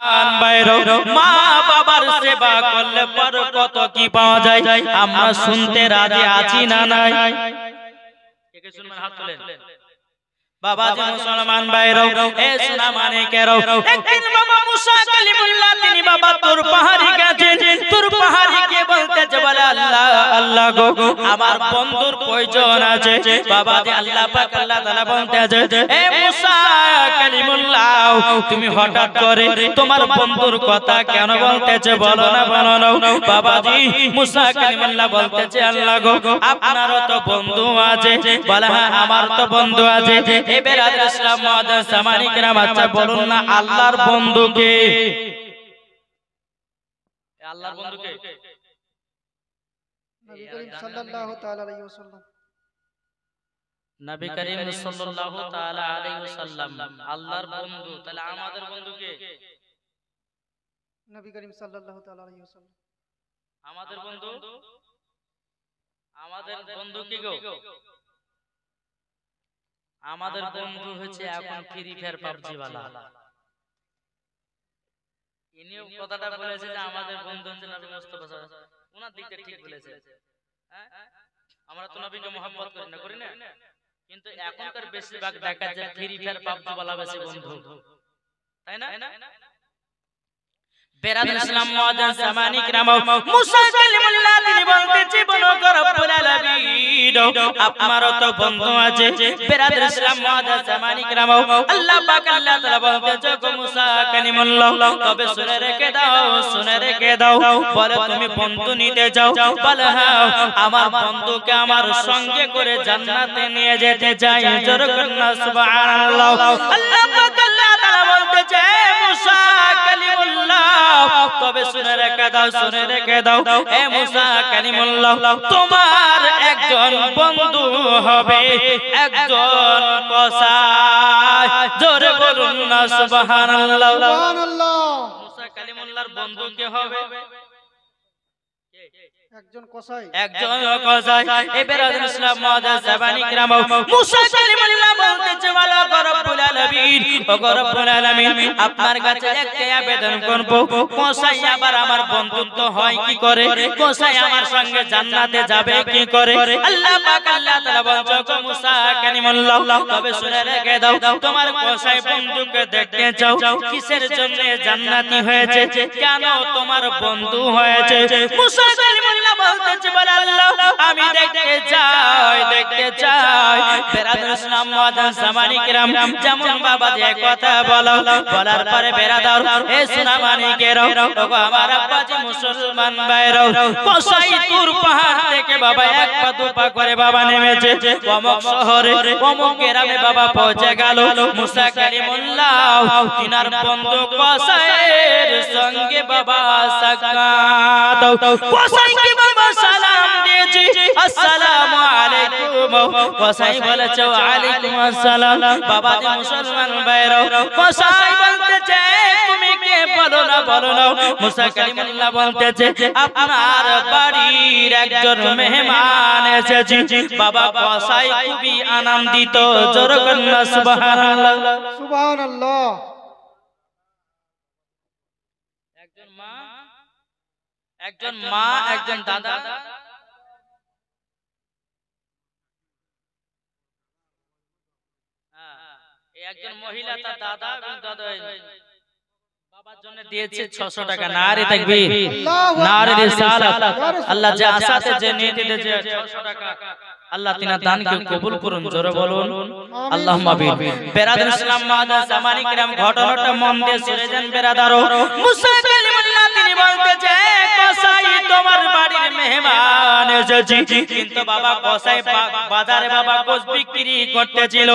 মা বাবার সেবা করলে পর কত কি পাওয়া যায় আমরা শুনতে রাজি আছি না নাই? কে শুনবেন হাত তোলেন। বাবাজি মুসলমান ভাইরাও, এ সোনা মানিকেরাও, একদিন বাবা মুসা কালিমুল্লাহ তিনি বাবা তুর পাহাড়ি গেছেন। তুর পাহাড়ি গিয়ে বলতেছে বলে আল্লাহ আল্লাহ গো আমার বন্ধুর প্রয়োজন আছে। বাবাজি আল্লাহ পাক আল্লাহ তাআলা বলতেছে এ মুসা কালিমুল্লাহ তুমি হঠাৎ করে তোমার বন্ধুর কথা কেন বলতেছে বলো না বলো না। বাবাজি মুসা কালিমুল্লাহ বলতেছে আল্লাহ গো আপনারও তো বন্ধু আছে। বলে হ্যাঁ আমার তো বন্ধু আছে। এবার ইসলাম মুআদ্দাস সামানি کرام আচ্ছা বলুন না আল্লাহর বন্ধু কে? আল্লাহর বন্ধু কে? নবী করিম সাল্লাল্লাহু তাআলা আলাইহি ওয়াসাল্লাম। নবী করিম সাল্লাল্লাহু তাআলা আলাইহি ওয়াসাল্লাম আল্লাহর বন্ধু। তাহলে আমাদের বন্ধু কে? নবী করিম সাল্লাল্লাহু তাআলা আলাইহি ওয়াসাল্লাম। আমাদের বন্ধু, আমাদের বন্ধু কি গো? আমাদের বন্ধু হচ্ছে এখন ফ্রি ফায়ার পাবজি वाला। ইনিও কথাটা বলেছে যে আমাদের বন্ধু হচ্ছে নবী মুস্তাফা সাল্লাল্লাহু আলাইহি ওয়াসাল্লাম। ওনার দিকটা ঠিক বলেছে। হ্যাঁ আমরা তো নবীকে মহব্বত করি না কিন্তু এখনকার বেশিরভাগ দেখা যায় ফ্রি ফায়ার পাবজি वाला বেশি বন্ধু, তাই না? বেরাদুল ইসলাম মুআদ্দাস সামানি کرام মুসা কালিমুল্লাহ তিনি বলতেছে বলো রব্বুল আলামিন আপনারও তো বন্ধু আছে। বেরাদুল ইসলাম মুআদ্দাস সামানি کرام আল্লাহ পাক আল্লাহ তাআলা বলতেছে গো মুসা কালিমুল্লাহ তবে শুনে রেখে দাও বলে তুমি বন্ধু নিতে যাও। বলে হ্যাঁ আমার বন্ধুকে আমার সঙ্গে করে জান্নাতে নিয়ে যেতে চাই। জোরে কন্না সুবহানাল্লাহ। আল্লাহ পাক আল্লাহ তাআলা বলতেছে মুসা কালিমুল্লাহ তবে শুনে রেখে দাও এ মুসা কালিমুল্লাহ তোমার একজন বন্ধু হবে, একজন কসাই। জোরে বলুন না সুবহানাল্লাহ। মুসা কালিমুল্লাহর বন্ধু কে হবে? একজন কসাই। এই বেরাদুল ইসলাম মুআদ্দাস সামানি کرام মুসা কালিমুল্লাহ বলতেছে ওয়ালা রব্বুল আলামিন ও রব্বুল আলামিন আপনার কাছে একটা আবেদন করব কসাই আবার আমার বন্ধুত্ব হয় কি করে? কসাই আমার সঙ্গে জান্নাতে যাবে কি করে? আল্লাহ পাক আল্লাহ তাআলা বলছে গো মুসা কালিমুল্লাহ তবে শুনে রেখে দাও তোমার কসাই বন্ধুকে দেখতে চাও কিসের জন্য জান্নাতি হয়েছে, কেন তোমার বন্ধু হয়েছে? মুসা কালিমুল্লাহ বলতেছে বলে আল্লাহ আমি দেখতে চাই। বেরাদুল ইসলাম মুআদ্দাস সামানি کرام যেমন বাবা যে কথা বলার পরে বেরাদার এ সোনা মানিকেরাও ওগো আমার আব্বাজি মুসলমান ভাইরাও কসাই তুর পাহাড় থেকে বাবা এক পা দু পা করে বাবা নেমেছে অমুক শহরে অমুক গ্রামে বাবা পৌঁছে গেল। মুসা কালিমুল্লাহ তিনার বন্ধু কসাইয়ের সঙ্গে বাবা সাক্ষাৎ। কসাইকে বাবা সালাম দিয়েছে আসসালামু আলাইকুম। কসাই বলেছে ওয়া আলাইকুম আসসালাম। বাবা যে মুসলমান ভাইরাও কসাই বলতেছে তুমি কে বলো না। মুসা কালিমুল্লাহ বলতেছে আপনার বাড়ির একজন মেহমান এসেছে। বাবা কসাই খুবই আনন্দিত। জোরে কন্না সুবহানাল্লাহ। সুবহানাল্লাহ। একজন মা একজন দাদা একজন মহিলা তার দাদা এবং দাদা বাবার জন্য দিয়েছে 600 টাকা। নারে তাকবীর, নারে রিসালাত। আল্লাহ যা আসাতে যে নিতে দিয়েছে 600 টাকা আল্লাহ তিনা দানকে কবুল করুন। জোরে বলুন আল্লাহুম্মা আমিন। বেরাদুল ইসলাম মুআদ্দাস সামানি کرام ঘটনাটা মন দিয়ে শুনে যান বেরাদারো। মুসা কালিমুল্লাহ তিনি বলতেছে কসাই তোমার বাড়ির মেহমান এসেছে কিন্তু বাবা কসাই বাজারে বাবা গোশ বিক্রি করতেছিল।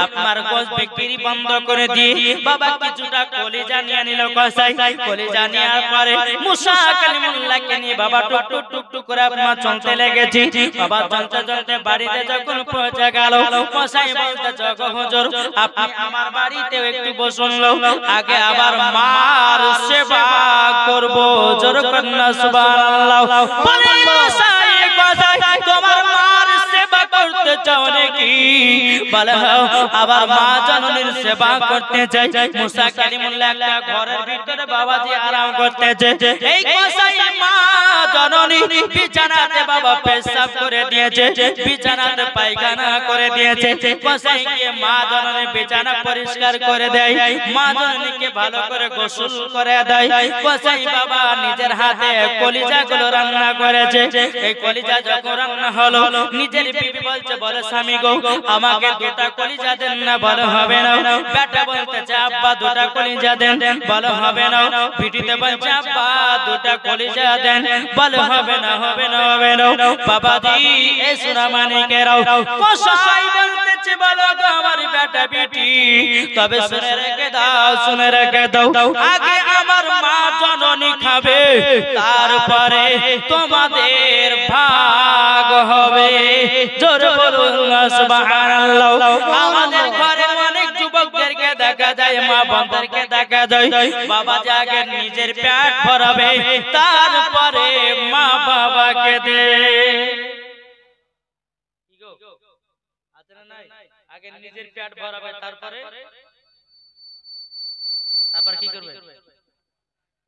আপনার গোশ বিক্রি বন্ধ করে দিয়ে বাবা কিছুটা কলিজা নিয়ে নিল কসাই। কলিজা নেওয়ার পরে মুসা কালিমুল্লাহকে নিয়ে বাবা টুক করে আপনার চলতে লেগেছে। বাবা চলতে বাড়িতে যখন পৌঁছে গেল কসাই বলতেছে গো হুজুর আপনি আমার বাড়িতে একটু বসুন আগে আবার মার সেবা করব। জোরে কন্না সুবহানাল্লাহ। বলে কসাই তোমার মার সেবা করতে করতে চাও নাকি বলে আবার মা জননীর সেবা করতে চাই মুসা কালিমুল্লাহ একটা ঘরের ভিতরে বাবাজি আরাম করতেছে এই কসাই মা জননী বিছানাতে বাবা পেশাব করে দিয়েছে বিছানাতে পায়খানা করে দিয়েছে কসাই গিয়ে মা জননী বিছানা পরিষ্কার করে দেয় মা জননীকে ভালো করে গোসল করে দেয় কসাই বাবা নিজের হাতে কলিজাগুলো রান্না করেছে এই কলিজা যখন রান্না হলো নিজের বিবি বলছে বলে স্বামী গো আমাকে দুটো কলিজা দেন না বলে হবে না বেটা বলতেছে আব্বা দুটো কলিজা দেন বলে হবে না পিটিতে বলছে আব্বা দুটো কলিজা দেন বলে হবে না হবে না হবে না বাবাজি এই সোনা মানিকেরাও কসাই বলতেছে বলো গো আমার বেটা বেটি তবে শুনে রেখে দাও আগে আমার মা জননী খাবে তারপরে তোমাদের ভাগ হবে জোরে বলুন সুবহানাল্লাহ আমাদের ঘরে অনেক যুবকদেরকে দেখা যায় মা বোনদেরকে দেখা যায় বাবা আগে নিজের পেট ভরাবে তারপরে মা বাবাকে দে আগে নিজের পেট ভরাবে তারপরে কি করবে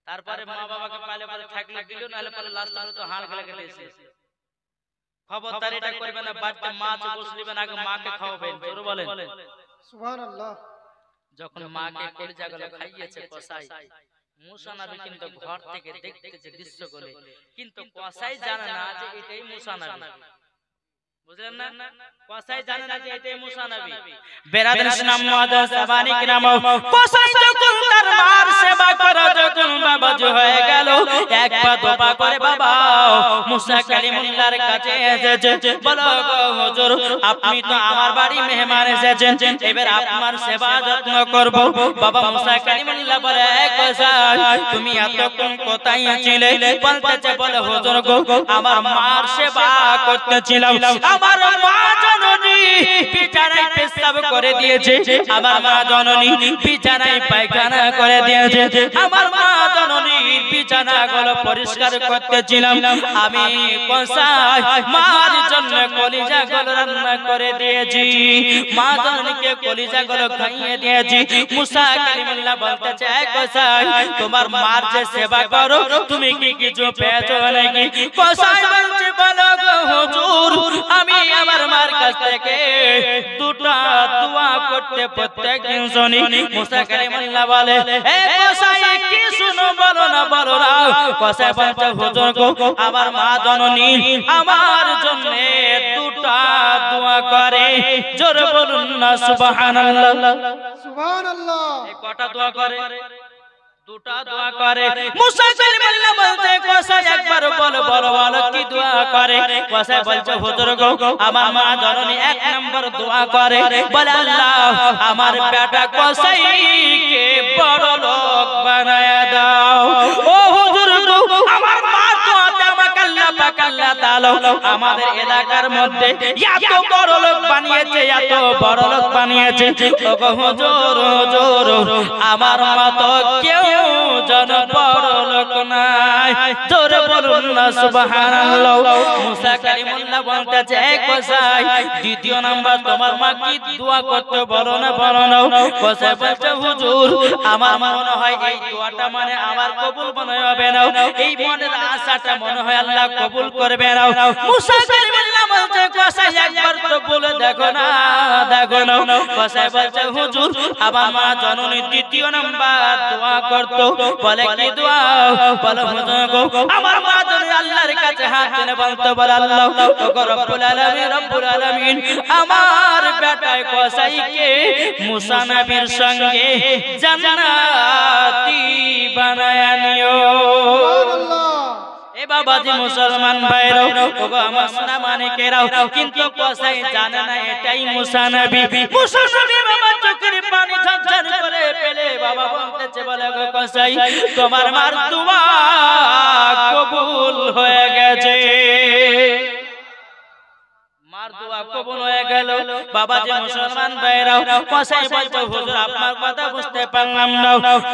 তারপরে মা বাবাকে পালে পালে থাকলে দিল নাহলে পরে লাস্ট তো হাড় গেলে গেছে খবরদার এটা করবে না বাড়িতে মাছ বসলিবেন আগে মাকে খাওয়াবেন জোরে বলেন সুবহানাল্লাহ যখন মাকে কলিজাগুলো খাইয়েছে কসাই মুসা নবী কিন্তু ঘর থেকে দেখতেছে দৃশ্যগুলো কিন্তু কসাই জানে না যে এটাই মুসা নবী বুঝলেন না কসাই জানে না যে এটাই মুসা নবী বেরাদার ইসলাম মুআদ্দাস সাবানি কিরাম কসাই যখন তার মার সেবা করা যখন বাবাজি হয়ে গেল এক পা দোপা করে বাবা মুসা কালিমুল্লাহর কাছে এসেছে বলো গো হুজুর আপনি তো আমার বাড়ি মেহমান এসেছেন এবার আপনার সেবা যত্ন করব বাবা মুসা কালিমুল্লাহ বলে কসাই তুমি এতক্ষণ কোথায় ছিলে বলতেছে বলে হুজুর গো আমার মার সেবা করতেছিলাম আমার মা জননী বিছানায় পেশাব করে দিয়েছে আমার মা জননী বিছানায় পায়খানা করে দিয়েছে আমার মা জননীর বিছানাগুলো পরিষ্কার করতেছিলাম আমি কসাই মার জন্য কলিজাগুলো রান্না করে দিয়েছি মা জননীকে কলিজাগুলো খাইয়ে দিয়েছি মুসা কালিমুল্লাহ বলতেছে কসাই তোমার মার যে সেবা করো তুমি কি কিছু পেয়েছো নাকি কসাই বলছে বলো গো হুজুর আমি আমার মার কাছ থেকে দুটো দোয়া করতে প্রত্যেকদিন শুনি মুসা কালিমুল্লাহ বলে এ কসাই কি শুনো বলো না কসাই বলছে হুজুর গো আমার মা জননী আমার জন্য দুটো দোয়া করে জোরে বলুন না সুবহানাল্লাহ সুবহানাল্লাহ এই কটা দোয়া করে দুটা দোয়া করে মুসা কালিমুল্লাহ বলতে কসাই একবার বলো কি দোয়া করে কসাই বলছে হুজুর গো আমার মা জননী এক নাম্বার দোয়া করে বলে আল্লাহ আমার বেটা কসাইকে বড় লোক বানায়া দাও ও হুজুর গো আমার মা দোয়াতে আমাকে আল্লাহ পাক আল্লাহ তাআলা আমাদের এলাকার মধ্যে এত বড় লোক বানিয়েছে ও গো হুজুর আমার মা তো কেউ জন বড় লোক নাই জোরে বলুন না সুবহানাল্লাহ মুসা কালিমুল্লাহ বলতেছে কসাই দ্বিতীয় নাম্বার তোমার মা কি দোয়া করতে বলো না কসাই বলছে হুজুর আমার মনে হয় এই দোয়াটা মানে আমার কবুল মনে হবে না এই মনের আশাটা মনে হয় আল্লাহ কবুল করবে না মুসা কালিমুল্লাহ বলছে কসাই একবার তো বলে দেখো না কসাই বলছে হুজুর আমার মা জননী দ্বিতীয় নাম্বার দোয়া করতো বলে কি দোয়া বলো হুজুর গো আমার মা জননী আল্লাহর কাছে হাত তুলে বলতো বলে আল্লাহ ও রব্বুল আলামিন আমার বেটা কসাইকে মুসা নবীর সঙ্গে জান্নাতি বানায় নিও এ বাবাজি মুসলমান ভাইরাও ওগো আমার সোনা মানিকেরাও কিন্তু কসাই জানে না এটাই মুসা নবী বাবা চোখের পানি ঝরঝর করে ফেলে বাবা বলতেছে বলে গো কসাই তোমার মার দোয়া কবুল হয়ে গেছে মার দোয়া কবুল হয়ে গেল বাবাজি মুসলমান ভাইরাও কসাই বলছে হুজুর আপনার কথা বুঝতে পারলাম না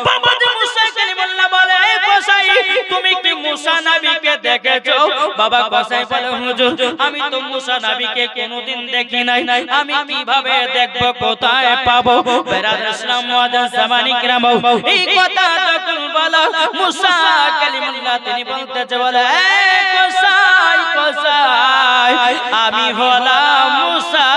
বাবাজি মুসা কালিমুল্লাহ বলে এ কসাই তুমি কি মুসা নবীকে নবীকে দেখেছো? বাবা কসাই বলে হুজুর আমি তো মুসা নবীকে কোনোদিন দেখি নাই, আমি কিভাবে দেখব, কোথায় পাবো? বেরাদর ইসলাম মুআজ্জাজ জামানি কিরাম এই কথা যখন বলা মুসা কালিমুল্লাহ তিনি বলতেছে বলে কসাই কসাই আমি হলাম মুসা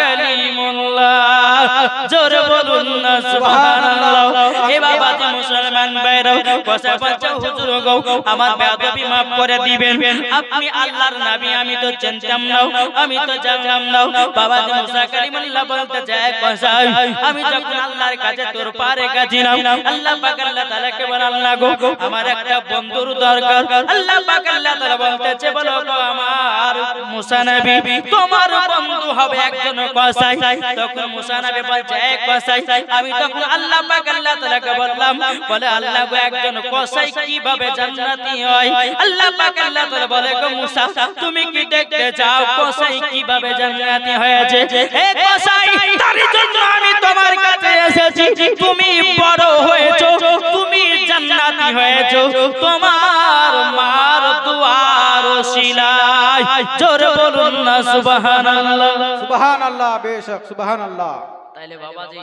কালিমুল্লাহ। জোরে বলুন না সুবহানাল্লাহ। এ বাবা যে মুসলমান ভাইরা কসাই বলছে হুজুর গো আমার বেয়াদবি maaf করে দিবেন, আপনি আল্লাহর নবী আমি তো জানতাম না, আমি তো জানলাম না। বাবা যে মুসা কালিমুল্লাহ বলতে যায় কসাই আমি যখন আল্লাহর কাছে তোর পারে গেছিলাম আল্লাহ পাক আল্লাহ তাআলাকে বলে আল্লাহ গো আমার একটা বন্ধুর দরকার। আল্লাহ পাক আল্লাহ তাআলা বলতেছে বলো গো আমার মুসা নবী তোমার বন্ধু হবে একজন কসাই। তখন মুসা নবী বলছে এক কসাই আমি তখন আল্লাহ পাক আল্লাহ তাআলাকে বললাম বলে আল্লাহ গো একজন কসাই কিভাবে জান্নাতি হয়? আল্লাহ পাক আল্লাহ তাআলা বলে গো মুসা তুমি কি দেখতে চাও কসাই কিভাবে জান্নাতি হয়েছে? হে কসাই তার জন্য আমি তোমার কাছে এসেছি, তুমি বড় হয়েছো, তুমি জান্নাতি হয়েছো তোমার মার দুয়ার ওসিলায়। জোরে বলুন না সুবহানাল্লাহ। সুবহানাল্লাহ, বেশক সুবহানাল্লাহ। তাইলে বাবাজি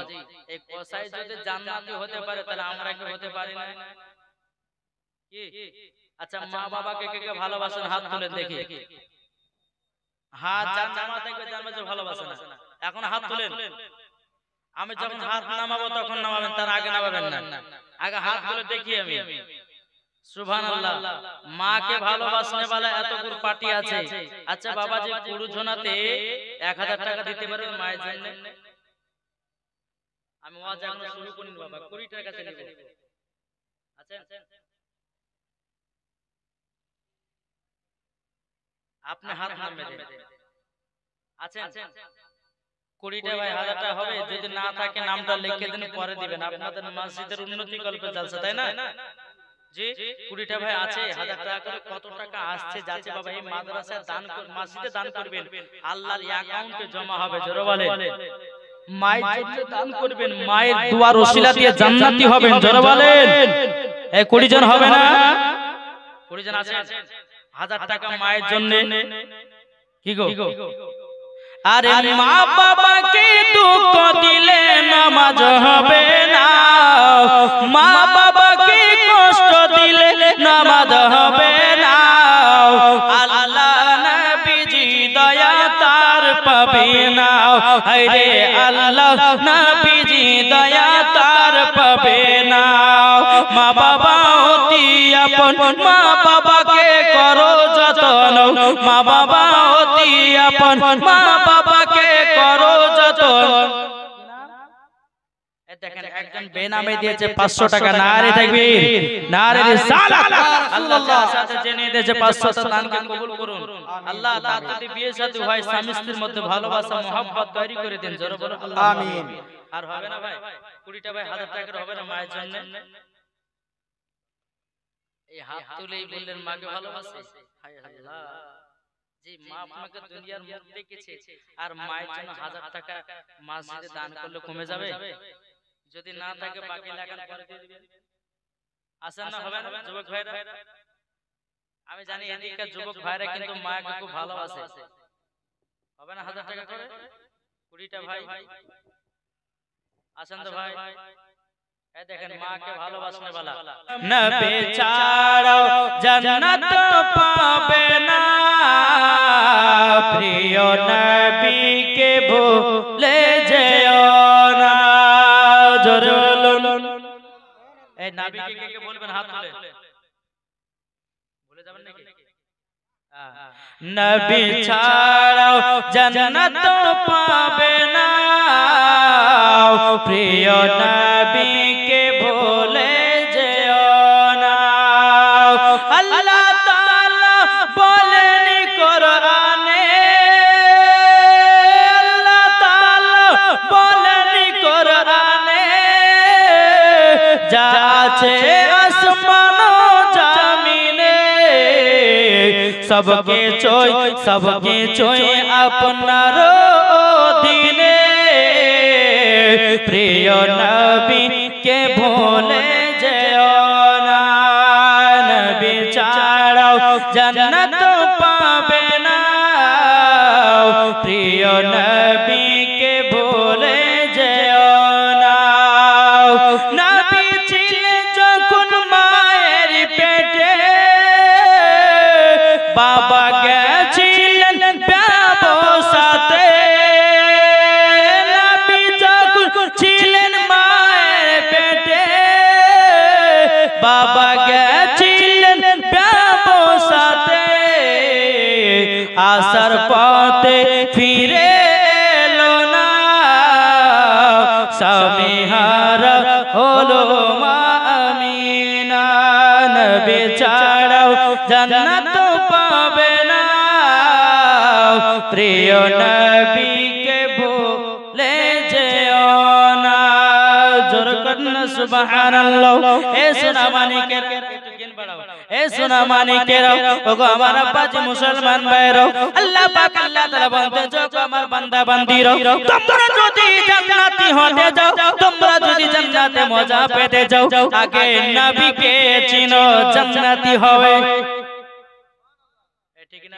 এই কসাই যদি জান্নাতি হতে পারে তাহলে আমরা কি হতে পারি না? কি আচ্ছা মা বাবাকে কে কে ভালোবাসেন হাত তুলে দেখি। হাত যার নামা দেখবে জানবে যে ভালোবাসে না, এখন হাত তুলেন। আমি যখন হাত নামাবো তখন নামাবেন, তার আগে নামাবেন না, আগে হাত তুলে দেখি আমি। সুবহানাল্লাহ। মাকে ভালোবাসনে वाला এতগুলো পার্টি আছে। আচ্ছা বাবাজি পুরুজনাতে 1000 টাকা দিতে পারবে মায়ের জন্য? আমি ওয়াজ এখন শুরু করিনি বাবা, 20 টাকা কাছে নিব। আচ্ছা আপনি হাত নামিয়ে দেন। আচ্ছা 20 টাকা ভাই 1000 টাকা হবে, যদি না থাকে নামটা লিখে দেন পরে দিবেন। আপনাদের মসজিদের উন্নতি কল্পে চলছে তাই না? জি 20 টাকা ভাই আছে, 1000 টাকা করে কত টাকা আসছে যাচ্ছে বাবা এই মাদ্রাসায় দান মসজিদে দান করবেন, আল্লাহর অ্যাকাউন্টে জমা হবে। জোরে বলেন মায়ের জন্য দান করবেন, মায়ের দুয়ার ওসিলা দিয়ে জান্নাতি হবেন। জোরে বলেন এই 20 জন হবে না? 20 জন আছেন? 1000 টাকা মায়ের জন্য কি গো? আরে মা বাবাকে দুঃখ দিলে নামাজ হবে না, মা বাবাকে কষ্ট দিলে নামাজ হবে না। আল্লাহ নবীজি দয়া তার পাবে না, আরে আল্লাহ নবীজি দয়া তার পাবে না। মা বাবা অতি আপন, মা বাবাকে করো যতন, মা বাবা অতি আপন, মা বাবাকে করো যতন। দেখেন একজন বেনামে দিয়েছে 500 টাকা, নারে তাকবীর, নারে রিসালাত। আল্লাহ সাথে জেনে দিয়েছে 500 টাকা দানকে কবুল করুন। আল্লাহ তার যদি বিয়ে শাদী হয় স্বামী স্ত্রীর মধ্যে ভালোবাসা মহব্বত তৈরি করে দেন। জোরে বলো আমিন। আর হবে না ভাই 20 টাকা ভাই 1000 টাকা হবে না মায়ের জন্য? এই হাত তুলেই বললেন মাকে ভালোবাসে। হায় আল্লাহ, যে মা আপনাকে দুনিয়ার মুখ দেখেছে আর মায়ের জন্য 1000 টাকা মসজিদে দান করলে কমে যাবে? যদি না থাকে বাকি লাগান পরে দিয়ে দিবেন। আসেন না হবে না যুবক ভাইরা? আমি জানি এদিককার যুবক ভাইরা কিন্তু মাকে খুব ভালোবাসে। হবে না 1000 টাকা করে 20টা ভাই? আসেন তো ভাই। এই দেখেন মাকে ভালোবাসনে वाला নবী ছাড়াও জান্নাত পাবে না, প্রিয় নবীকে ভুলে যেও না। জোরে বলুন এই নবীকে কে কে বলবেন হাত তুলে? ভুলে যাবেন নাকি? নবী ছাড়াও জান্নাত পাবে না, প্রিয় নবীকে ভুলে যেও না। আল্লাহ তাআলা বলেন কোরআনে, আল্লাহ তাআলা বলেন কোরআনে, যা আছে আসমান ও জমিনে सबके चोय আপনার অধীনে, প্রিয় নবী কে ভুলে যেও না। নবী ছাড়াও জান্নাত পাবে না প্রিয় নবীকে ভুলে যেও না নবী ছিলেন যখন মায়ের পেটে বাবা গেছিলেন ব্যবসাতে নবী যখন ছিলেন মায়ের পেটে বাবা গেছিলেন ব্যবসাতে আসার পথে ফিরে এলো না স্বামীহারা হলো মা আমিনা নবী ছাড়াও জান্নাত পাবে না প্রিয় নবীকে ভুলে যেও না জোর করুন সুবহানাল্লাহ এ সোনা মানিকের এ সোনা মানিকের ওগো আমার আব্বাজি মুসলমান ভাইরা আল্লাহ পাক আল্লাহ তাআলা বলতে যোগ আমার বান্দা বান্দিরা তোমরা যদি জান্নাতি হতে যাও তোমরা যদি জান্নাতে মজা পেতে যাও আগে নবীকে চিনো জান্নাতি হবে ঠিক না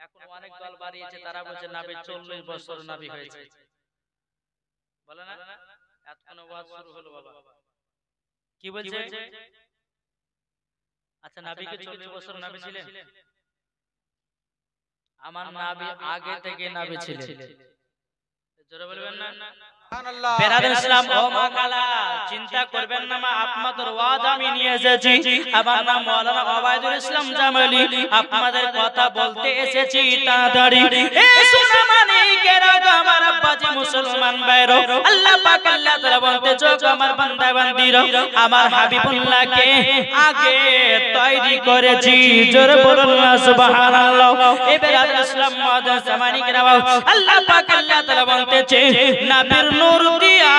এখন অনেক দল বাড়িয়েছে তারা বলছে নবী 40 বছর নবী হয়েছে বলে না এতক্ষণ ওয়াজ শুরু হলো বাবা কি বলছে আচ্ছা নবীকে 40 বছর নবী ছিলেন আমার নবী আগে থেকে নবী ছিলেন জোরে বলবেন না বেরাদার ইসলাম ও মাকালা চিন্তা করবেন না মা আপনাদের ওয়াজ আমি নিয়ে এসেছি আমার নাম মাওলানা ওবায়দুল ইসলাম জামালি আপনাদের কথা বলতে এসেছি তাড়াতাড়ি এই সোনা মানিকেরা আমার আব্বাজি মুসলমান ভাইরা আল্লাহ পাক আল্লাহ তাআলা বলতে যোগ আমার বান্দা বান্দিরা আমার হাবিবুল্লাহকে আগে তৈরি করেছি জোরে বলুন না সুবহানাল্লাহ এই বেরাদার ইসলাম মাদার জামানিকেরা আল্লাহ পাক আল্লাহ তাআলা বলতেছে নবীর নূর দিয়া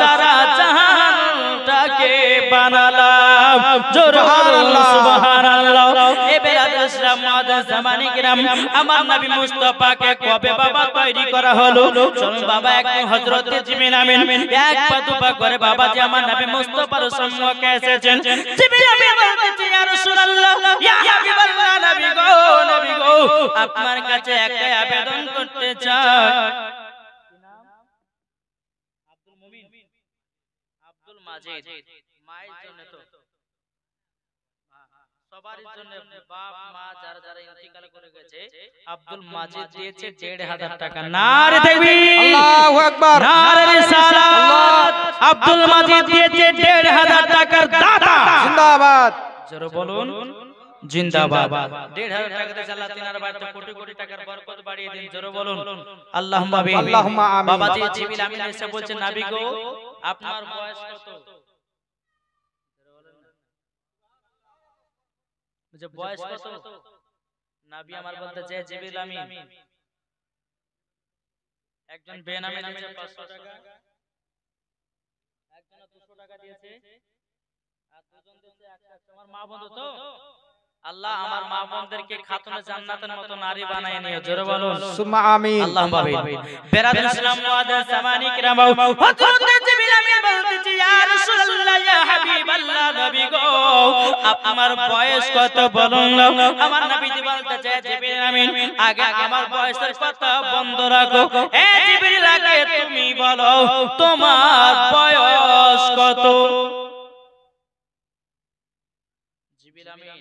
সারা জাহানটাকে বানালাম জোরে বলুন সুবহানাল্লাহ এ বেরাদার ইসলাম মাদার জামানিকেরাম আমার নবী মুস্তাফাকে কবে বাবা তৈরি করা হলো চলুন বাবা একদিন হযরত জিবরিল আমিন এক পা দুপা করে বাবা যে আমার নবী মুস্তাফার সম্মুখে এসেছেন জিবরিল আমিন বলতেছে ইয়া রাসূলুল্লাহ ইয়া হাবিবাল্লাহ নবী গো আপনার কাছে একটা আবেদন করতে চাই মাজিদ মায়ের জন্য তো সবার জন্য বাপ মা যারা যারা ইন্তিকাল করে গেছে আব্দুল মাজিদ দিয়েছে 1500 টাকা নারে তাকবীর আল্লাহু আকবার নারে রিসালাত আব্দুল মাজিদ দিয়েছে 1500 টাকার দাতা জিন্দাবাদ জোরে বলুন জিন্দাবাদ 1500 টাকা দিয়ে আল্লাহ তিনার বাড়িতে কোটি কোটি টাকার বরকত বাড়িয়ে দিন জোরে বলুন আল্লাহুম্মা আমিন আল্লাহুম্মা আমিন বাবাজি জিবরিল আমিন এসে বলছে নবী গো আপনার বয়স কত যে বয়স কত নবী আমার বলতে যে জিবরিল আমিন একজন বেনামে দিয়েছে 500 টাকা একজন 200 টাকা দিয়েছে আর দুজন দিয়েছে 100 আমার মা বন্ধু তো আল্লাহ আমার মা বোনদেরকে খাতুনে জান্নাতের মতো নারী বানায় নিও জোরে বলুন সুম্মা আমিন আল্লাহুম্মা আমিন বেরাদার ইসলাম ওয়াদার জামানি কিরাম হযরত জিবরিল আমিন বলতেছে ইয়া রাসূলুল্লাহ ইয়া হাবিবাল্লাহ নবী গো আপনার বয়স কত বলুন আমার নবী বলতেছে জিবরিল আমিন আগে আমার বয়সের কথা বন্ধ রাখো হে জিবরিল আগে তুমি বলো তোমার বয়স কত জিবরিল আমিন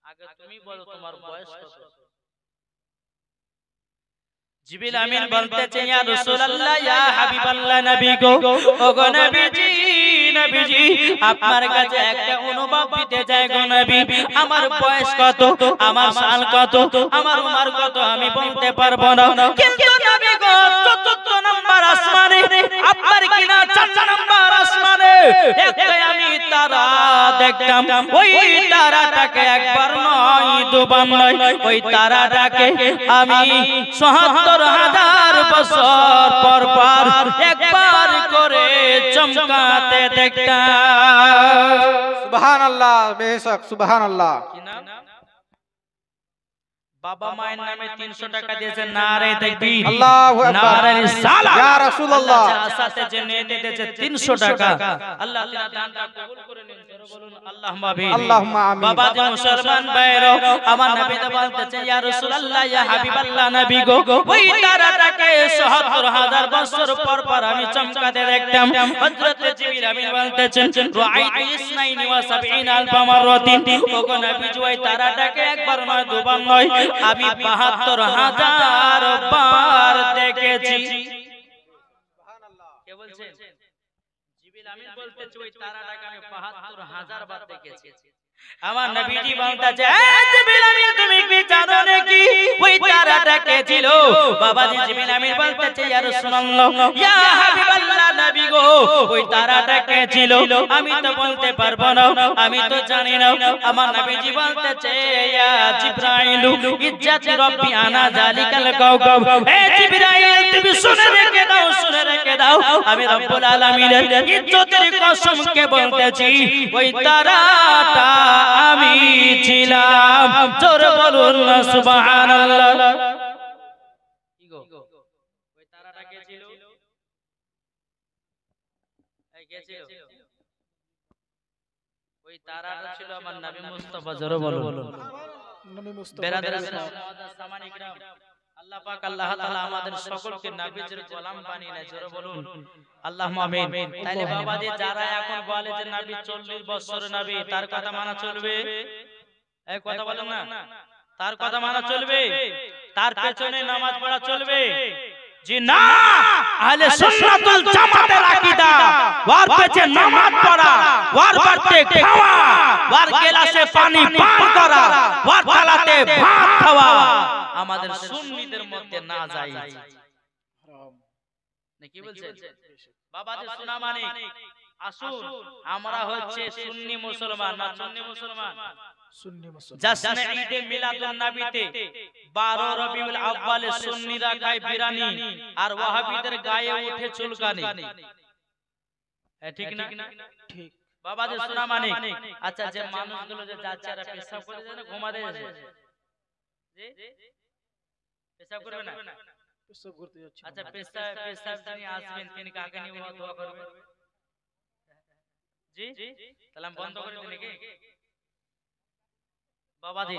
আগে তুমি বলো তোমার বয়স কত জিবরিল আমিন বলতেছে ইয়া রাসূলুল্লাহ ইয়া হাবিবাল্লাহ নবী গো ওগো নবীজি নবীজি আপনার কাছে একটা অনুভব দিতে চাই গো নবী আমার বয়স কত আমার সাল কত আমার উমর কত আমি বলতে পারবো না কিন্তু নবী গো চতুর্থ নাম্বার আসমানে আপনার কিনা 4 নাম্বার আসমানে একটা আমি তারা দেখতাম ওই তারাটাকে একবার নয় দুবার নয় ওই তারাটাকে আমি ৭৭,০০০ বছর পর পর একবার করে চমকাতে দেখতাম সুবহানাল্লাহ বেশক সুবহানাল্লাহ কি নাম বাবা মায়ের নামে 300 টাকা দিয়েছে, নারে তাকবীর, আল্লাহু আকবার, নারে রিসালাত, ইয়া রাসূলুল্লাহ। সাথে যে নিয়ে দিয়েছে 300 টাকা, আল্লাহ তাআলা দানটা কবুল করে নিন, জোরে বলুন আল্লাহুম্মা আমিন, আল্লাহুম্মা আমিন। বাবা যে মুসলমান ভাইরা, আমার নবী তো বলতেছে ইয়া রাসূলুল্লাহ, ইয়া হাবিবাল্লাহ, নবী গো, ওই তারাটাকে ৭৭,০০০ বছর পর পর আমি চমকাতে দেখতাম। হযরত জিবরিল আমিন বলতেছেন রাআইতু ইসনাইনি ওয়া সাবঈনা আলফা মাররাতিন, ওগো নবী, ওই তারাটাকে একবার নয় দুবার নয়, আমি ৭২,০০০ বার দেখেছি। কে বলছেন? জিবরিল আমিন বলতেছে ওই তারাটাকে আমি ৭২,০০০ বার দেখেছি। আমার নবীজি বলতেছে এ জিবরিল আমিন, তুমি কি জানো নাকি ওই তারাটা কে ছিল? বাবাজি জিবরিল আমিন বলতেছে ইয়া রাসূলুল্লাহ, ইয়া হাবিবাল্লাহ, নবী গো, ওই তারাটা কে ছিল আমি তো বলতে পারবো না, আমি তো জানি না। আমার নবীজি বলতেছে ইয়া জিবরাইল, ইজ্জাতি রব্বি আনা যালিকাল কাওকাব, এ জিবরাইল, তুমি শুনে রেখে দাও, শুনে রেখে দাও, আমি রব্বুল আলামিনের ইজ্জতের কসমকে বলতেছি ওই তারাটা আমি ছিলাম। জোরে বলুন না সুবহানাল্লাহ। কি গো, ওই তারাটা কে ছিল? এই কে ছিল? ওই তারাটা ছিল আমার নবী মুস্তাফা। জোরে বলুন নবী মুস্তাফা। বেরাদার ইসলাম মুআদ্দাস সামানি کرام, আল্লাহ পাক আল্লাহ তাআলা আমাদের সকলকে নবীর গোলাম বানিয়ে নেয়। জোরে বলুন আল্লাহুম্মা আমিন। তাইলে বাবাজি যারা এখন বলে যে নবী 40 বছরের নবী, তার কথা মানা চলবে? এই কথা বলেন না, তার কথা মানা চলবে? তার পেছনে নামাজ পড়া চলবে? জি না, আহলে সুন্নাতুল জামাতের আকীদা ওয়ার পেছে নামাজ পড়া, ওয়ার বাড়তে খাওয়া, ওয়ার গ্লাসে পানি পান করা, ওয়ার থালাতে ভাত খাওয়া আমাদের সুন্নিদের মধ্যে না যায়। কি বলছেন বাবাজি? শোনা মানে আসুন, আমরা হচ্ছে সুন্নি মুসলমান না সুন্নি মুসলমান? সুন্নি মুসলমান। জাশ্নে ঈদে মিলাদুন নবীতে 12 রবিউল আউয়ালে সুন্নিরা খায় বিরানি আর ওয়াহাবিদের গায়ে ওঠে চুলকানি। ঠিক না? ঠিক। বাবাজি শোনা মানে আচ্ছা, যে মানুষগুলো যে যাচ্ছে আর পেশাব করে যায় না, ঘুমাতে যাচ্ছে, জি পেশাব করবে না? পেশাব করতে যাচ্ছে। আচ্ছা, পেশাব যিনি আসবেন তিনি কাকে নিয়ে দোয়া করবেন? জি, তাহলে আমি বন্ধ করে দিই নাকি? বাবাজি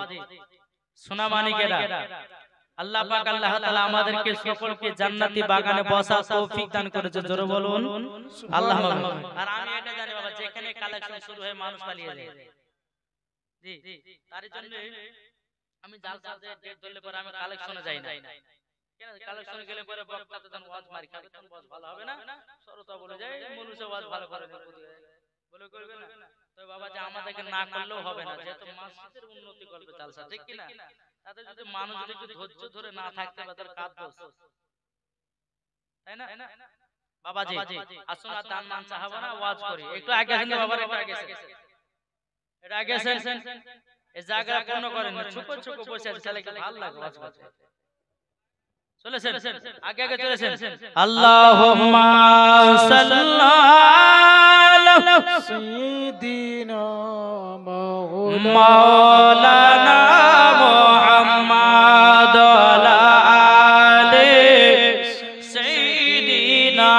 শোনা মানিকেরা, আল্লাহ পাক আল্লাহ তাআলা আমাদেরকে সকলকে জান্নাতি বাগানে বসার তৌফিক দান করেছে। জোরে বলুন আল্লাহুম্মা আমিন। আর আমি এটা জানি বাবা, যেখানে কালেকশন শুরু হয় মানুষ পালিয়ে যায়। জি, তার জন্য আমি জালসা যে ডেট ধরলে পরে আমি কালেকশনে যাই না। কেন? কালেকশনে গেলে পরে বক্তা তো ওয়াজ মারি খাবে, তখন ওয়াজ ভালো হবে না। সরতা বলে যায় মানুষে ওয়াজ ভালো করে বলে করবে না। তো বাবা যে আমাদেরকে না করলেও হবে না, যেহেতু মসজিদের উন্নতি করবে জালসা, ঠিক কি না? তাতে যদি মানুষ যদি একটু ধৈর্য ধরে না থাকতে পারে তার কাজ দোষ, তাই না? বাবাজি আসুন আর দান মান চাহাবো না, ওয়াজ করি। একটু আগে আসেন বাবা, একটু আগে আসেন, এটা আগে আসেন, এই জায়গা পূর্ণ করেন না, ছুকো ছুকো বসে আছে, ছেলেকে ভালো লাগে ওয়াজ করতে। চলেছেন আগে আগে চলেছেন। আল্লাহুম্মা সাল্লাল্লাহু সাইয়্যিদিনা মাওলানা মুহাম্মদ ওয়ালা আলি সাইয়্যিদিনা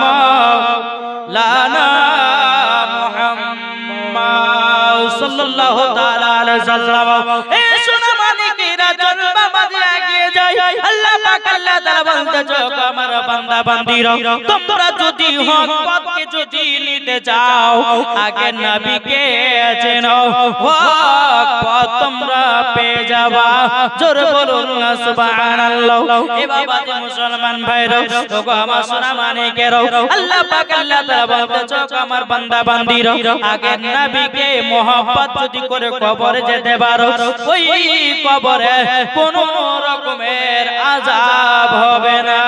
মাওলানা মুহাম্মদ সাল্লাল্লাহু তাআলা আলাইহি সাল্লাম। এ সোনা মানিকেরা, জলবা মাঝে এগিয়ে যায়। আল্লাহ পাক আল্লাহ তাআলা বলতেছে আমার বান্দা বান্দীরা, তোমরা যদি হক পথকে যদি নিতে চাও, আগে নবীকে চেনো, হক পথ তোমরা পেয়ে যাবা। জোরে বলুন না সুবহানাল্লাহ। এ বাবা যে মুসলমান ভাইরা, ওগো আমার সোনা মানিকেরা, আল্লাহ পাক আল্লাহ তাআলা বলতেছে আমার বান্দা বান্দীরা, আগে নবীকে মোহাব্বত যদি করে কবরে যেতে পারো, ওই কবরে কোনো রকমের আযাব হবে না।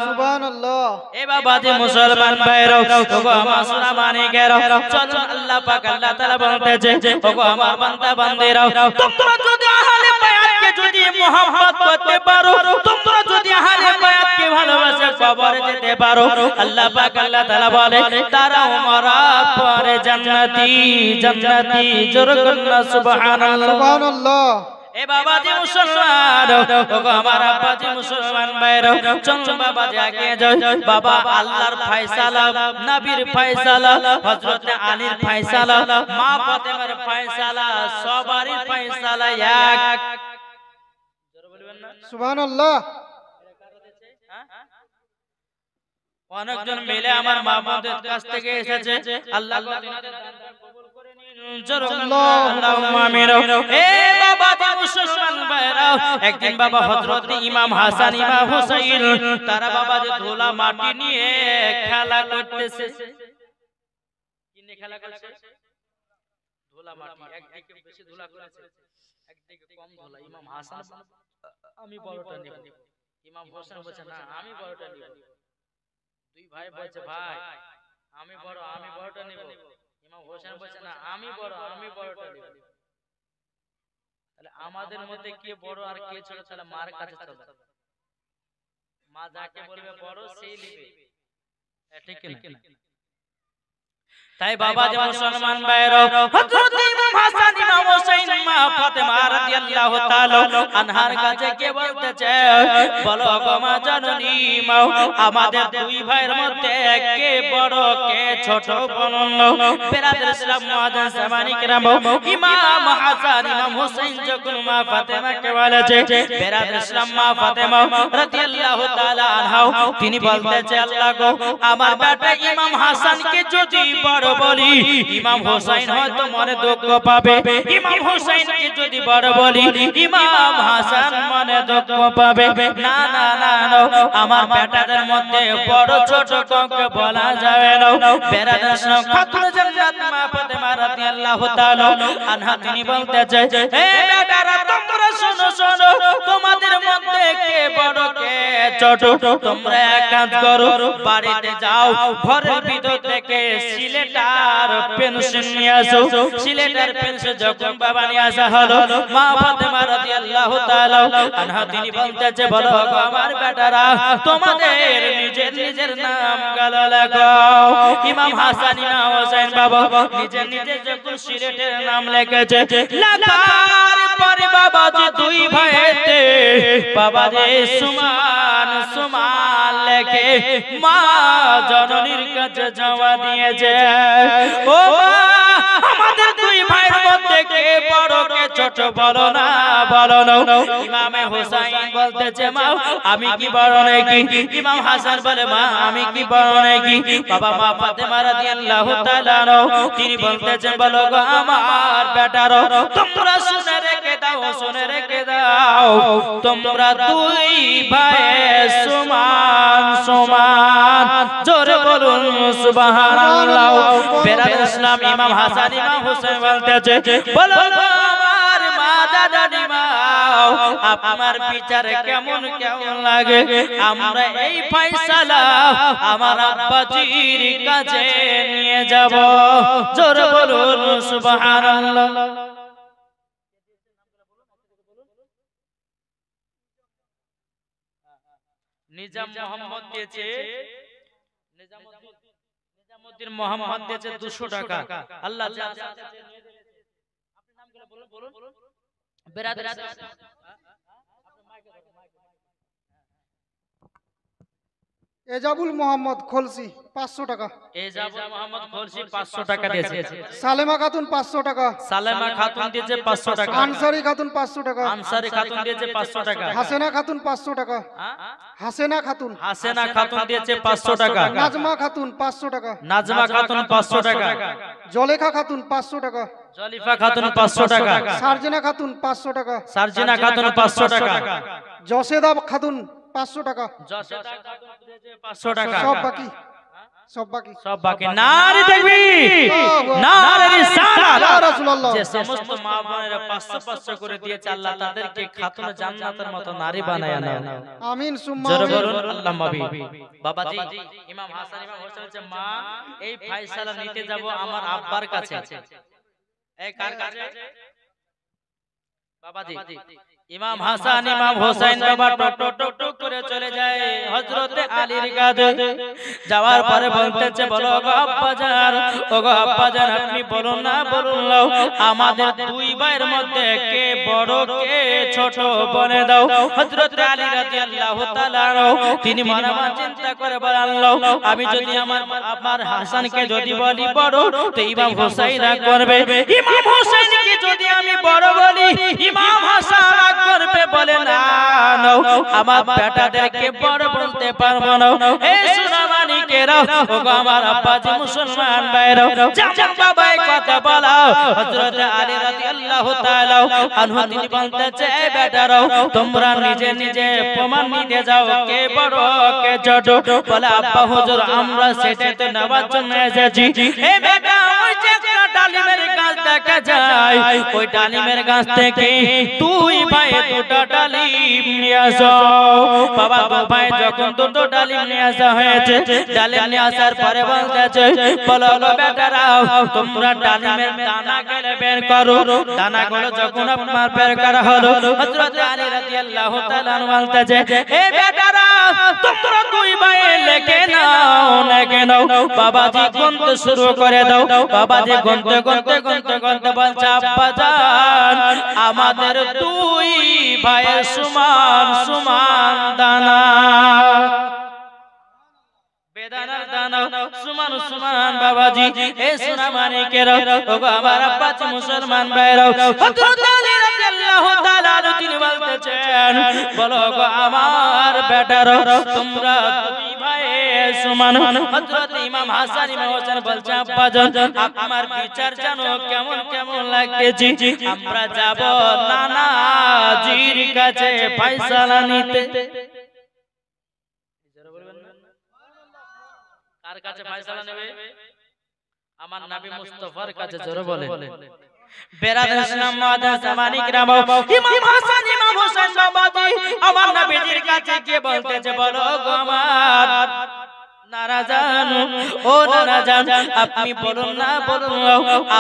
সুবহানাল্লাহ। এ বাবা যে মুসলমান ভাইরা, ওগো আমার সোনা মানিকেরা, চলো আল্লাহ পাক আল্লাহ তাআলা বলতেছে ওগো আমার বান্দা বান্দীরা, তোমরা যদি আহলে বায়াতকে যদি মোহাব্বত করতে পারো, তোমরা যদি আহলে বায়াতকে ভালোবাসে কবরে যেতে পারো, আল্লাহ পাক আল্লাহ তাআলা বলে তারাও মরার পরে জান্নাতি জান্নাতি। জোরে বলুন সুবহানাল্লাহ। সুবহানাল্লাহ। এ এ বাবাজি মুসলমান ওগো আমার আব্বাজি মুসলমান ভাইরা চলো বাবাজি আগে যাও বাবা আল্লাহর ফয়সালা নবীর ফয়সালা হযরত আলীর ফয়সালা মা ফাতেমার ফয়সালা সবারই ফয়সালা এক জোরে বলবেন না সুবহানাল্লাহ। অনেকজন মিলে আমার মা বোনদের কাছ থেকে এসেছে আল্লাহ তিনাদের দানটা কবুল করে নিন জোরে আল্লাহুম্মা আমিন। এ বাবা মুসলমান ভাইরা একদিন বাবা হযরত ইমাম হাসান ইমাম হুসাইন তারা বাবা যে ধুলা মাটি নিয়ে খেলা করতেছে কি নিয়ে খেলা করছে ধুলা মাটি একদিকে বেশি ধুলা করেছে একদিকে কম ধুলা ইমাম হাসান আমি বড়টা নেব ইমাম হোসেন বলছে না আমি বড়টা নেব দুই ভাই বলছে ভাই আমি বড়টা নেব ইমাম হোসেন বলছে না আমি বড়টা নেব তাহলে আমাদের মধ্যে কে বড় আর কে ছোট তাহলে মার কাছে চলো মা যাকে বলবে বড় সেই নেবে ঠিক না তাই বাবা যে মুসলমান ভাইরা হযরত ইমাম হাসান ইমাম হুসাইন মা ফাতেমা রাদিয়াল্লাহু তাআলা আনহার কাছে কে বলতেছে বলো গো মা জননী মা আমাদের দুই ভাইয়ের মধ্যে কে বড় কে ছোট বলুন বিরাদর ইসলাম মুআজ্জিজ জামানি کرام ইমাম হাসান ইমাম হুসাইন যখন মা ফাতেমাকে বলেছে বিরাদর ইসলাম মা ফাতেমা রাদিয়াল্লাহু তাআলা আনহা তিনি বলতেছে আল্লাহ গো আমার বেটা ইমাম হাসানকে যদি বড় বলি ইমাম হোসেন হয়তো মনে দুঃখ পাবে ইমাম হোসেনকে যদি বড় বলি ইমাম হাসান মনে দুঃখ পাবে না না না আমার বেটাদের মধ্যে বড় ছোট কাউকে বলা যাবে না বেরাদার খাতুন জান্নাত মা ফাতেমা রাদিয়াল্লাহু তাআলা আনহা তিনি বলতেছে হে বেটারা তোমরা শোনো শোনো তোমাদের মধ্যে কে বড় কে ছোট তোমরা এক কাজ করো বাড়িতে যাও ঘরের ভিতর থেকে সিলেটার পেনশন নিয়ে আসো সিলেটার পেনশন যখন বাবা নিয়ে আসা হলো মা ফাতেমা রাদিয়াল্লাহু তাআলা আনহা তিনি বলতেছে বলো গো আমার বেটারা তোমাদের নিজের নাম গালা লাগাও ইমাম হাসান ইমাম হোসেন বাবা নিজের যখন সিলেটের নাম লিখেছে লেখার পরে বাবা যে দুই ভাইতে বাবা রে সুমান সুমান লেখে মা জননীর কাছে জমা দিয়েছে ও মা আমাদের দুই ভাইয়ের মধ্যে কে বড় কে ছোট বলো না ইমাম হোসেন বলতেছে মা আমি কি বড় নাকি ইমাম হাসান বলে মা আমি কি বড় নাকি বাবা মা ফাতেমা রাদিয়াল্লাহু তাআলা তিনি বলতেছেন বলো গো আমার বেটারো তোমরা শুনে রেখে দাও তোমরা দুই ভাই সমান সমান জোরে বলুন সুবহানাল্লাহ বেরাদার ইসলাম ইমাম হাসান ইমাম হোসেন বলতেছে বলো আমার মা দাদা মা আপনার বিচার কেমন লাগে আমরা এই ফয়সালা আমার আব্বাজির কাছে নিয়ে যাব জোরে বলুন সুবহানাল্লাহ নিজাম মোহাম্মদ দিয়েছে নিজামউদ্দিন মোহাম্মদ দিয়েছে 200 টাকা আল্লাহ আপনি নামগুলো বলুন বেরাদার এজাবুল মোহাম্মদ খলসি 500 টাকা এজাবুল মোহাম্মদ খলসি 500 টাকা দিয়েছে সালেমা খাতুন 500 টাকা সালেমা খাতুন দিয়েছে 500 টাকা আনসারী খাতুন 500 টাকা আনসারী খাতুন দিয়েছে 500 টাকা হাসেনা খাতুন 500 টাকা হাসেনা খাতুন দিয়েছে 500 টাকা নাজমা খাতুন 500 টাকা নাজমা খাতুন 500 টাকা জলেখা খাতুন 500 টাকা জলিফা খাতুন 500 টাকা সারজিনা খাতুন 500 টাকা সারজিনা খাতুন 500 টাকা জসেদা খাতুন 500 টাকা জসেদা খাতুন দিয়েছে 500 টাকা সব বাকি নারে তাকবীর নারে রিসালাত ইয়া রাসূলুল্লাহ যে সমস্ত মা বোনেরা 500 500 করে দিয়েছে আল্লাহ তাদেরকে খাতুন জান্নাতের মতো নারী বানায় নাও আমিন সুম্মা জোরে আমিন বলুন আল্লাহুম্মা আমিন বাবাজি ইমাম হাসান ইমাম হোসেন বলছে মা এই ফয়সালা নিতে যাব আমার আব্বার কাছে এই কার কাছে বাবাজি ইমাম হাসান ইমাম হোসেন বাবা টক টক করে চলে যায় হযরতে আলীর কাছে যাওয়ার পরে বলতেছে বলো গো আব্বাজান ও গো আব্বাজান আপনি বলুন না বলুন আমাদের দুই ভাইয়ের মধ্যে কে বড় কে ছোট বলে দাও। হযরত আলী রাদিয়াল্লাহু তাআলা তিনি মনে মনে চিন্তা করে বলেন, আল্লাহ আমি যদি আমার হাসানকে যদি বলি বড়, তো ইমাম হোসেন রাগ করবে। ইমাম হোসেনকে যদি আমি বড় বলি, ইমাম হাসান রাগ করবে। বলে না, আমার বেটাদেরকে বড় বলতে পারবো না। এই সোনামানিকেরা, ওগো আমার আব্বাজি মুসলমান ভাইরা, যেমন বাবাই কথা বলা, হযরত আলী রাদিয়াল্লাহু তাআলা আনহু তিনি বলতেছে, এই বেটারাও তোমরা নিজে নিজে প্রমাণ নিতে যাও কে বড় কে ছোট। বলে আব্বা হুজুর আমরা সেটাই তো নেওয়ার জন্য এসেছি। এই বেটা ওই যে একটা ডালিমের গাছ দেখা যায়, ওই ডালিমের গাছ থেকে তুই ভাই দুটো ডালিম নিয়ে আসো। বাবা দু ভাই যখন দুটো ডালিম নিয়ে আসা হয়েছে, ডালিম নিয়ে আসার পরে বলতেছে, বলো গো বেটারাও তোমরা ডালিমের দানা গেলে বের করো। দানাগুলো যখন আপনার বের করা হলো, হযরত আলী রাদিয়াল্লাহু তাআলা বলতেছে, এই বেটারা তোমরা দুই ভাই লেখে নাও। বাবাজি গুনতে শুরু করে দাও। বাবাজি গুনতে গুনতে গুনতে গুনতে বলছে, আব্বা জান আমাদের দুই ভাইয়ের সমান সমান দানা, বেদানার দানা সমান সমান। বাবাজি এই সোনামানিকেরা, ওগো আমার আব্বাজি মুসলমান ভাইরা, হযরত আলী রাদিয়াল্লাহু তাআলা তিনি বলতেছেন, বলো গো আমার বেটারা তোমরা দুই ভাই সমান। হযরত ইমাম হাসান ইমাম হোসেন বলছে, আব্বা জান আমার বিচার জানো কেমন কেমন লাগতেছে, আমরা যাব নানাজির কাছে ফয়সালা নিতে। কার কাছে ফয়সালা নেবে? আমার নবী মুস্তাফার কাছে। জোরে বলে বেরাদার ইসলাম মাদার জামানি গ্রাম, ইমাম হাসান ইমাম হোসেন বাবাজি আমার নবীজির কাছে গিয়ে বলতেছে, বলো গো আমার নানা জান, ও নানা জান আপনি বলুন না, বলুন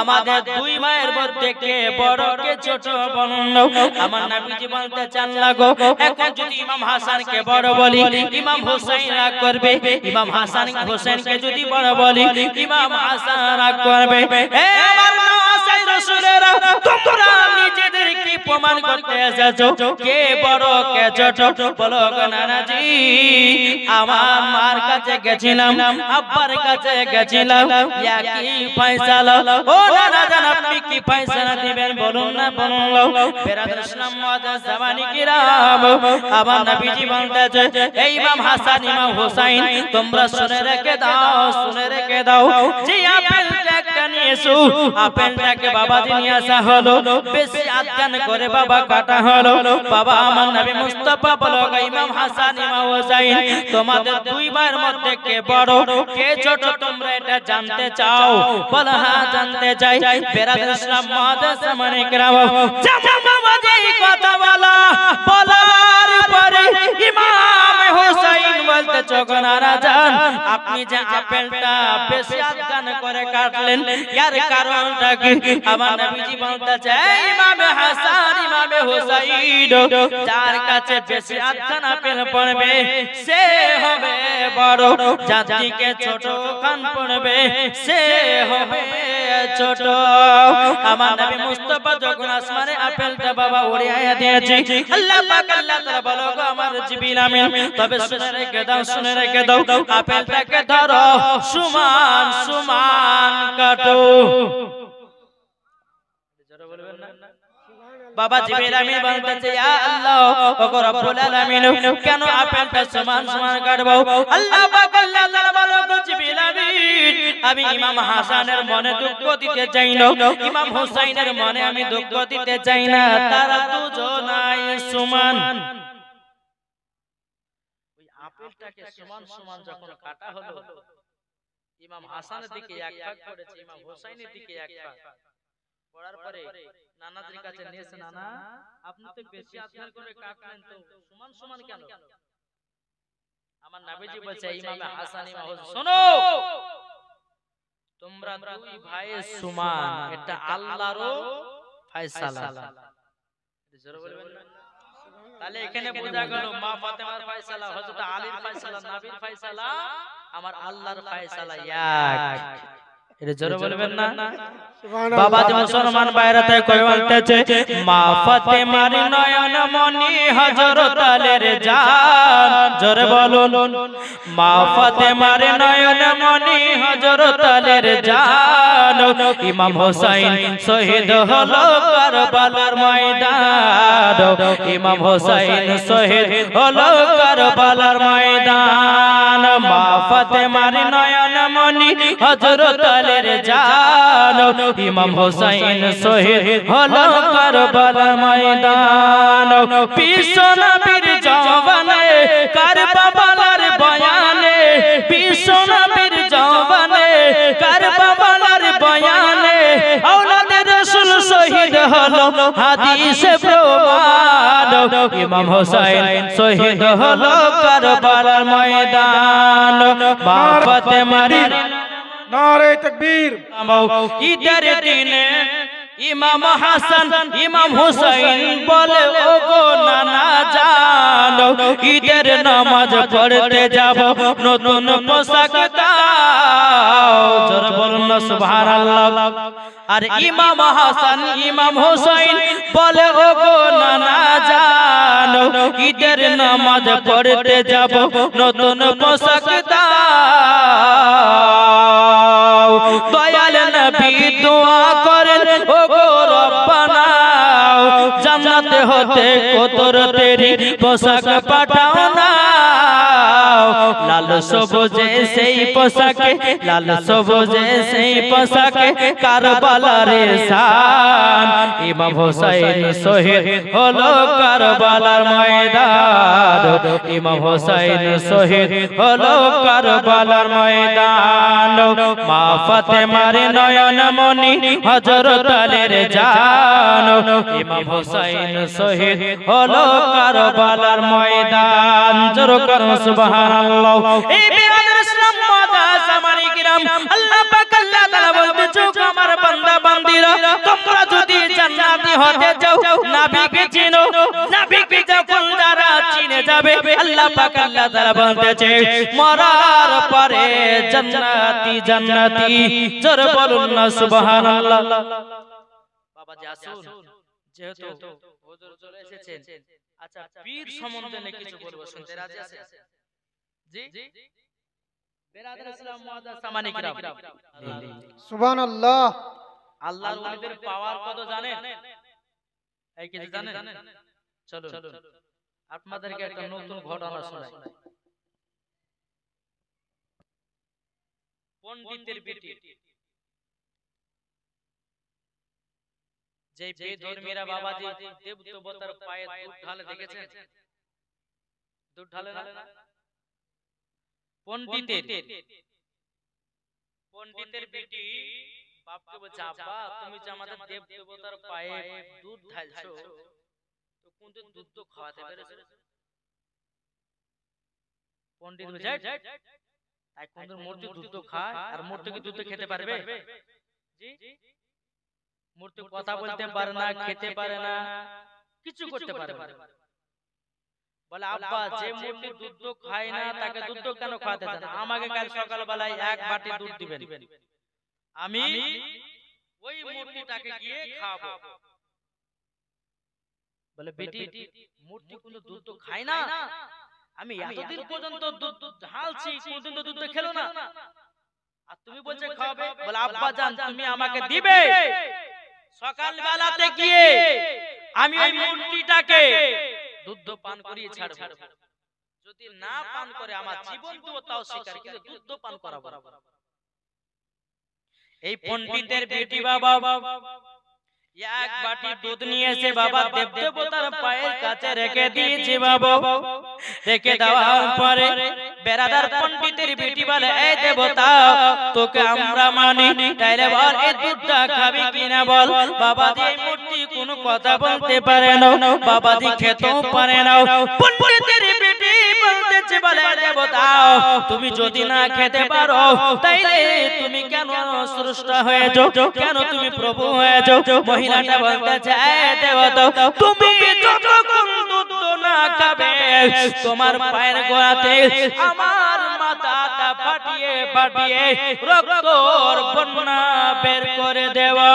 আমাদের দুই মায়ের মধ্যে কে বড় কে ছোট বলুন। আমার নবীজি বলতে চান লাগো, এখন যদি ইমাম হাসানকে বড় বলি ইমাম হোসেন রাগ করবে, ইমাম হাসান হোসেনকে যদি বড় বলি ইমাম হাসান রাগ করবে। হে আমার নওয়াজ রাসূলেরা, তোমরা নিজেদেরকে প্রমাণ করতে এসেছো কে বড় কে ছোট। বলো গো নানাজি, আমার মার কাছে গেছিলাম, আব্বার কাছে গেছিলাম, একই ফয়সালা। ও নানা জান আপনি কি ফয়সালা দিবেন বলুন না, বলুন। বেরাদার ইসলাম মুআজ্জাজ জামানি কিরাম, আমার নবীজি বলতেছে, এই ইমাম হাসান ইমাম হোসেন তোমরা শুনে রেখে দাও, শুনে রেখে দাও, যে আপেলটা একটা নিয়ে এসো, আপেলটাকে বাবাজি নিয়ে আসা হলো, বেশি আজ্ঞান করে বাবা কাটা হলো। বাবা আমার নবী মুস্তাফা বলো গো ইমাম হাসান ইমাম হোসেন তোমাদের দুই ভাইয়ের মধ্যে কে বড় কে ছোট তোমরা এটা জানতে চাও? বলো হ্যাঁ জানতে চাই। বেরাদার ইসলাম মুআজ্জাজ জামানি কিরাম, যেমন বাবাজি কথা বলার পরে ইমাম হোসেন বলতে চোখ নারা যান, আপনি যে আপেলটা বেশি আজ্ঞান করে কাটলেন এর কারণটা কি? আমার নবীজি বলতেছে, ইমাম হাসান ইমাম হোসেন যার কাছে বেশি আজ্ঞান আপেল পড়বে সে হবে বড়, যার দিকে ছোট কান পড়বে সে হবে ছোট। আমার নবী মুস্তাফা যখন আসমানে আপেলটা বাবা উড়িয়ে দিয়েছে, আল্লাহ পাক আল্লাহ তাআলা বলো গো আমার জিবরিল আমিন, তবে শুনে রেখে দাও, শুনে রেখে দাও, আপেলটাকে ধরো সমান সমান কাটো। বাবা জিবরিল আমিন বলতেছে, ইয়া আল্লাহ ওগো রব্বুল আলামিন কেন আপেলটা সমান সমান কাটবো? আল্লাহ পাক আল্লাহ তাআলা বলো গো জিবরিল আমিন, আমি ইমাম হাসানের মনে দুঃখ দিতে চাই না, ইমাম হোসেনের মনে আমি দুঃখ দিতে চাই না, তারা দুজনাই সমান। ওই আপেলটাকে সমান সমান যখন কাটা হলো, ইমাম হাসানের দিকে এক ভাগ পড়েছে, ইমাম হোসেনের দিকে এক ভাগ পড়ার পরে নানাজির কাছে নিয়েছে, নানা আপনি তো বেশি আজ্ঞান করে কাটলেন, তো সমান সমান কেন? আমার নবীজি বলছে, ইমাম হাসান ইমাম হোসেন শোনো, তোমরা দুই ভাই সমান, এটা আল্লাহরও ফয়সালা। জোরে বলবেন না? তাহলে এখানে বোঝা গেল মা ফাতেমার ফয়সালা, হযরত আলীর ফয়সালা, নবীর ফয়সালা, আমার আল্লাহর ফয়সালা এক। এটা জোরে বলবেন না বাবা যে মুসলমান বাইরাতে কই বলতেছে মা ফাতেমার নয়ন মনি হযরত আলীর জান জোরে বলুন মা ফাতেমার নয়ন মনি হযরত আলীর জান ইমাম হোসেন শহীদ হলো কারবালার ময়দান ইমাম হোসেন শহীদ হলো কারবালার ময়দান মা ফাতেমার নয়ন মনি হযরত আলীর জান ইমাম হোসেন শহীদ হলো কারবালার ময়দান বিশ্ব নবীর জওয়ানে কারবালার বয়ানে বিশ্ব নবীর জওয়ানে কারবালার বয়ানে আওলাদে রাসূল শহীদ হলো হাদিসে প্রমাণ ইমাম হোসেন শহীদ হলো কারবালার ময়দান মা ফাতেমার নারে তাকবীর ঈদের দিনে ইমাম হাসান ইমাম হুসাইন বলে ও গো নানা জানো ঈদের নামাজ পড়তে যাব নতুন পোশাক দাও জোরে বলুন না সুবহানাল্লাহ আর ইমাম হাসান ইমাম হুসাইন বলে ও গো নানা জানো ঈদের নামাজ পড়তে যাব নতুন পোশাক দাও দয়াল নবী দোয়া করেন ও গো রব্বানা জান্নাত হতে কতর তেরি পোশাক পাঠাও না লাল সবুজে সেই পোশাকে লাল সবুজে সেই পোশাকে কারবালার শান ইমাম হোসেন শহীদ হলো কারবালার ময়দান ইমাম হোসেন শহীদ হলো কারবালার ময়দান মা ফাতেমার নয়ন মনি হযরত আলীর জান ইমাম হোসেন শহীদ হলো কারবালার ময়দান জোরে করুন সুবহানাল্লাহ এই বিরাদর ইসলাম মাদাস আমানি কিরাম আল্লাহ পাক আল্লাহ তাআলা বলতেছে আমার বান্দা বান্দিরা তোমরা যদি জান্নাতি হতে চাও নবীকে চিনো নবীকে যখন যারা চিনে যাবে আল্লাহ পাক আল্লাহ তাআলা বলতেছে মরার পরে জান্নাতি জান্নাতি জোরে বলুন না সুবহানাল্লাহ বাবা জি আসুন যেহেতু হুজুর চলে এসেছেন আচ্ছা পীর সম্বন্ধে কিছু বলবো শুনতে রাজি আছেন জি বিরাদর ইসলাম মুআদ্দাস সামানি কিরাম সুবহানাল্লাহ আল্লাহর ওলিদের পাওয়ার কত জানেন এই কিছু জানেন চলুন আপনাদেরকে একটা নতুন ঘটনা শোনাই পণ্ডিতের বেটি যে বেধর্মীরা বাবাজি দেবদেবতার পায়ে দুধ ঢালে দেখেছেন দুধ ঢালে না পণ্ডিতের বেটি বাপকে বলছে আব্বা তুমি যে আমাদের দেবদেবতার পায়ে দুধ ঢালছো তো কোনদিন দুধ তো খাওয়াতে পেরেছো পণ্ডিত বলছে তাই কোনদিন মূর্তি দুধ তো খায় আর মূর্তি কি দুধ খেতে পারবে জি মূর্তি কথা বলতে পারে না খেতে পারে না কিছু করতে পারে না বলে আব্বা যে মূর্তি দুধ খায় না তাকে দুধ কেন খাওয়াতে চান আমাকে কাল সকাল বেলায় এক বাটি দুধ দিবেন আমি ওই মূর্তিটাকে গিয়ে খাওয়াবো বলে বেটি মূর্তি কোনো দুধ খায় না আমি এতদিন পর্যন্ত দুধ ঢালছি কোনদিন তো দুধ খেলো না আর তুমি বলছো খাওয়াবে বলে আব্বা জান তুমি আমাকে দিবে সকাল বেলাতে গিয়ে আমি ওই মূর্তিটাকে দুধ পান করিয়ে ছাড়ব যদি না পান করে আমার জীবন দেব তাও স্বীকার কিন্তু দুধ পান করাবো এই পণ্ডিতের বেটি বাবা এক বাটি দুধ নিয়ে এসে বাবা দেবদেবতার পায়ের কাছে রেখে দিয়েছে বাবা রেখে দেওয়ার পরে বেরাদার পণ্ডিতের বেটি বলে এই দেবতা তোকে আমরা মানি তাইলে বল এই দুধটা খাবি কিনা বল বাবাজি এই মূর্তি কোনো কথা বলতে পারে না বাবাজি খেতেও পারে না পণ্ডিতের বেটি বলতেছে বলে দেবতা তুমি যদি না খেতে পারো তাইলে তুমি কেন সৃষ্টি হয়েছো কেন তুমি প্রভু হয়েছো মহিলাটা বলতেছে এই দেবতা তুমি যতক্ষণ দুধ না খাবে তোমার পায়ের গোড়াতে আমার মাথাটা ফাটিয়ে ফাটিয়ে রক্তর বন্যা বের করে দেওয়া।